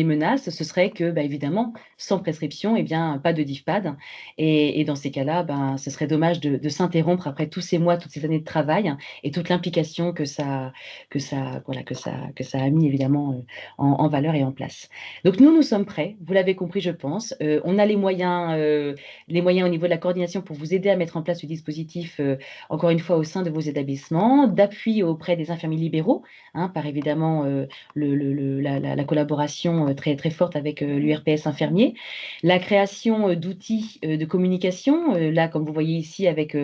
menaces, ce serait que, évidemment, sans prescription, pas de DIFPAD. Et dans ces cas-là, ce serait dommage de s'interrompre après tous ces mois, toutes ces années de travail et toute l'implication que ça a mis évidemment en valeur et en place. Donc nous sommes prêts, vous l'avez compris, je pense. On a les moyens au niveau de la coordination pour vous aider à mettre en place ce dispositif, encore une fois, au sein de vos établissements, d'appui auprès des infirmiers libéraux, par évidemment la collaboration très forte avec l'URPS infirmier, la création d'outils de communication, là, comme vous voyez ici, avec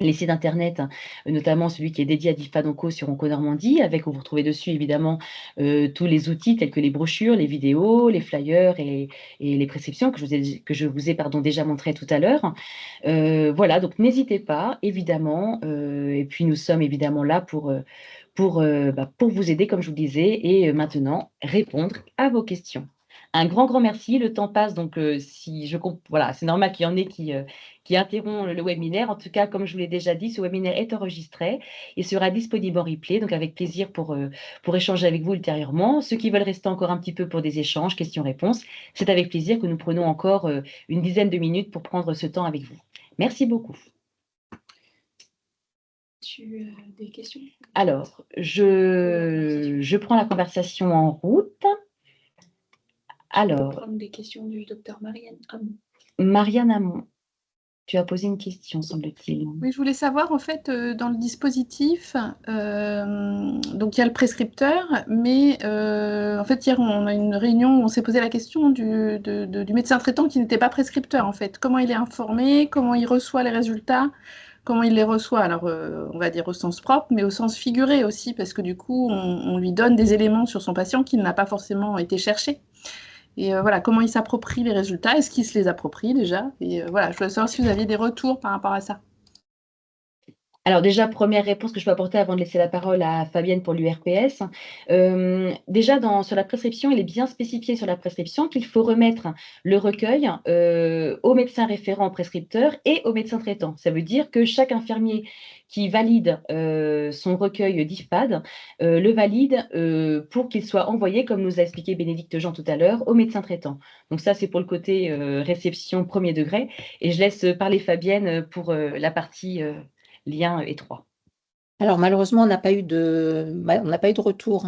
les sites internet, notamment celui qui est dédié à DIFPAD Onco sur Onco Normandie, avec où vous retrouvez dessus évidemment tous les outils tels que les brochures, les vidéos, les flyers et les prescriptions que je vous ai déjà montré tout à l'heure. Voilà, donc n'hésitez pas, évidemment, et puis nous sommes évidemment là pour vous aider, comme je vous disais, et maintenant répondre à vos questions. Un grand merci. Le temps passe, donc voilà, c'est normal qu'il y en ait qui interrompt le webinaire. En tout cas, comme je vous l'ai déjà dit, ce webinaire est enregistré et sera disponible en replay, donc avec plaisir pour échanger avec vous ultérieurement. Ceux qui veulent rester encore un petit peu pour des échanges, questions-réponses, c'est avec plaisir que nous prenons encore une dizaine de minutes pour prendre ce temps avec vous. Merci beaucoup. Tu as des questions? Alors, je prends la conversation en route. Alors, je vais prendre des questions du docteur Marianne Hamon. Marianne Hamon, tu as posé une question, semble-t-il. Oui, je voulais savoir, en fait, dans le dispositif, donc il y a le prescripteur, mais en fait, hier, on a une réunion où on s'est posé la question du médecin traitant qui n'était pas prescripteur, en fait. Comment il est informé, comment il reçoit les résultats, comment il les reçoit, alors on va dire au sens propre, mais au sens figuré aussi, parce que du coup, on lui donne des éléments sur son patient qui n'a pas forcément été cherché. Et voilà, comment il s'approprie les résultats, est-ce qu'il se les approprie déjà? Et voilà, je voulais savoir si vous aviez des retours par rapport à ça. Alors déjà, première réponse que je peux apporter avant de laisser la parole à Fabienne pour l'URPS. Déjà, sur la prescription, il est bien spécifié sur la prescription qu'il faut remettre le recueil au médecin référent prescripteur et au médecin traitant. Ça veut dire que chaque infirmier qui valide son recueil DIFPAD le valide pour qu'il soit envoyé, comme nous a expliqué Bénédicte Jean tout à l'heure, au médecin traitant. Donc ça, c'est pour le côté réception premier degré. Et je laisse parler Fabienne pour la partie lien étroit. Alors malheureusement, on n'a pas eu de retour,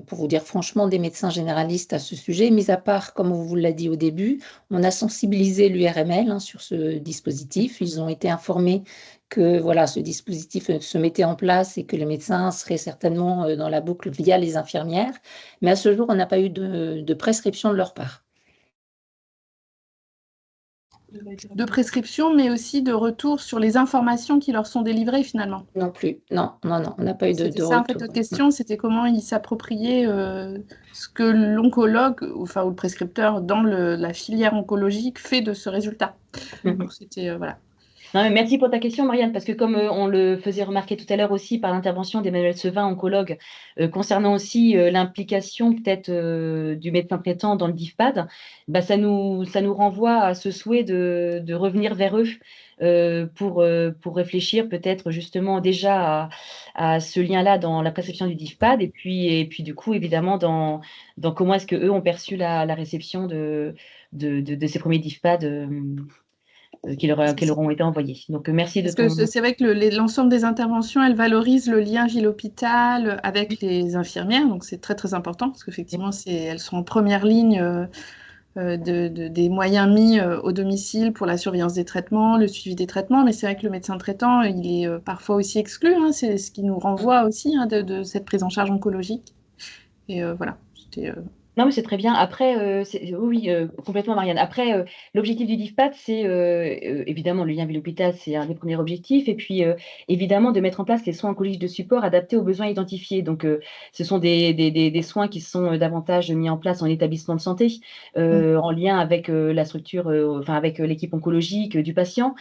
pour vous dire franchement, des médecins généralistes à ce sujet, mis à part, comme on vous l'a dit au début, on a sensibilisé l'URML sur ce dispositif. Ils ont été informés que voilà, ce dispositif se mettait en place et que les médecins seraient certainement dans la boucle via les infirmières. Mais à ce jour, on n'a pas eu de prescription de leur part. De prescription, mais aussi de retour sur les informations qui leur sont délivrées finalement. Non plus, non, on n'a pas eu de retour. Ça, en fait, notre question, c'était comment ils s'appropriaient ce que l'oncologue, ou le prescripteur dans la filière oncologique fait de ce résultat. Donc, c'était, voilà. Non, mais merci pour ta question, Marianne, parce que comme on le faisait remarquer tout à l'heure aussi par l'intervention d'Emmanuel Sevin, oncologue, concernant aussi l'implication peut-être du médecin traitant dans le DIFPAD, ça nous renvoie à ce souhait de revenir vers eux pour réfléchir peut-être justement déjà à ce lien-là dans la prescription du DIFPAD et puis du coup évidemment dans comment est-ce qu'eux ont perçu la réception de ces premiers DIFPAD qui leur auront été envoyés. Donc, merci de ton... C'est vrai que l'ensemble des interventions, elles valorisent le lien ville-hôpital avec les infirmières, donc c'est très, très important, parce qu'effectivement, elles sont en première ligne des moyens mis au domicile pour la surveillance des traitements, le suivi des traitements, mais c'est vrai que le médecin traitant, il est parfois aussi exclu, hein, c'est ce qui nous renvoie aussi hein, de cette prise en charge oncologique. Et voilà, c'était... Non, mais c'est très bien. Après, oui, complètement, Marianne. Après, l'objectif du DIFPAD, c'est évidemment le lien avec l'hôpital, c'est un des premiers objectifs. Et puis, évidemment, de mettre en place les soins oncologiques de support adaptés aux besoins identifiés. Donc, ce sont des soins qui sont davantage mis en place en établissement de santé, en lien avec la structure, enfin, avec l'équipe oncologique du patient.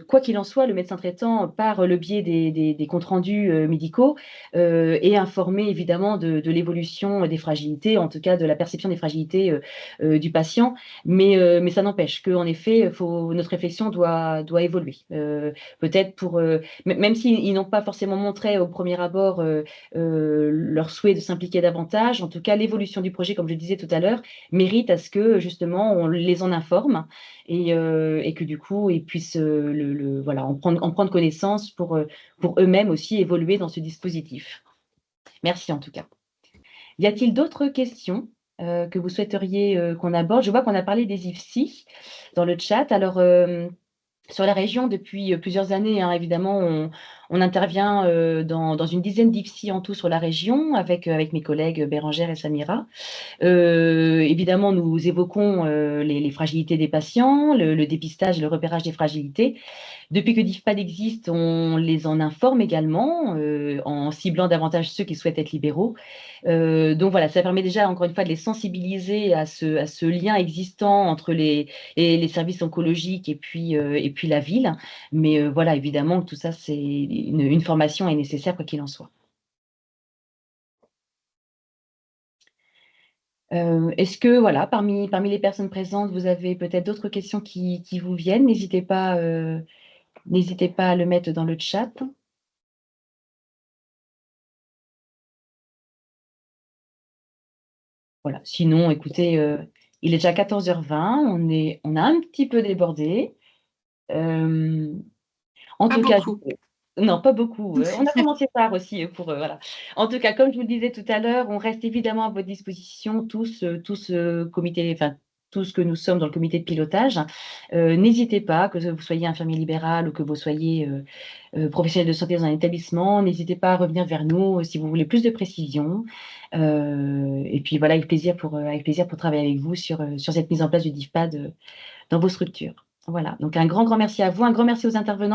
Quoi qu'il en soit, le médecin traitant, par le biais des comptes rendus médicaux, est informé évidemment de l'évolution des fragilités, en tout cas de la perception des fragilités du patient, mais ça n'empêche qu'en effet, notre réflexion doit évoluer. Peut-être même s'ils n'ont pas forcément montré au premier abord leur souhait de s'impliquer davantage, en tout cas l'évolution du projet, comme je disais tout à l'heure, mérite à ce que justement on les en informe et que du coup ils puissent voilà, en prendre connaissance pour eux-mêmes aussi évoluer dans ce dispositif. Merci en tout cas. Y a-t-il d'autres questions que vous souhaiteriez qu'on aborde? Je vois qu'on a parlé des IFSI dans le chat. Alors, sur la région, depuis plusieurs années, hein, évidemment, on intervient dans une dizaine d'IFSI en tout sur la région avec mes collègues Bérangère et Samira. Évidemment, nous évoquons les fragilités des patients, le dépistage et le repérage des fragilités. Depuis que DIFPAD existe, on les en informe également en ciblant davantage ceux qui souhaitent être libéraux. Donc voilà, ça permet déjà, encore une fois, de les sensibiliser à ce lien existant entre les services oncologiques et puis la ville. Mais voilà, évidemment, tout ça, c'est une formation est nécessaire, quoi qu'il en soit. Est-ce que, voilà, parmi les personnes présentes, vous avez peut-être d'autres questions qui vous viennent? N'hésitez pas à le mettre dans le chat. Voilà. Sinon, écoutez, il est déjà 14h20, on a un petit peu débordé. En Pas tout cas, beaucoup. non, pas beaucoup. On a commencé tard aussi voilà. En tout cas, comme je vous le disais tout à l'heure, on reste évidemment à votre disposition, tous comité, enfin, tous que nous sommes dans le comité de pilotage. N'hésitez pas, que vous soyez infirmier libéral ou que vous soyez professionnel de santé dans un établissement, n'hésitez pas à revenir vers nous si vous voulez plus de précisions. Et puis voilà, avec plaisir pour travailler avec vous sur cette mise en place du DIFPAD dans vos structures. Voilà, donc un grand merci à vous, un grand merci aux intervenants.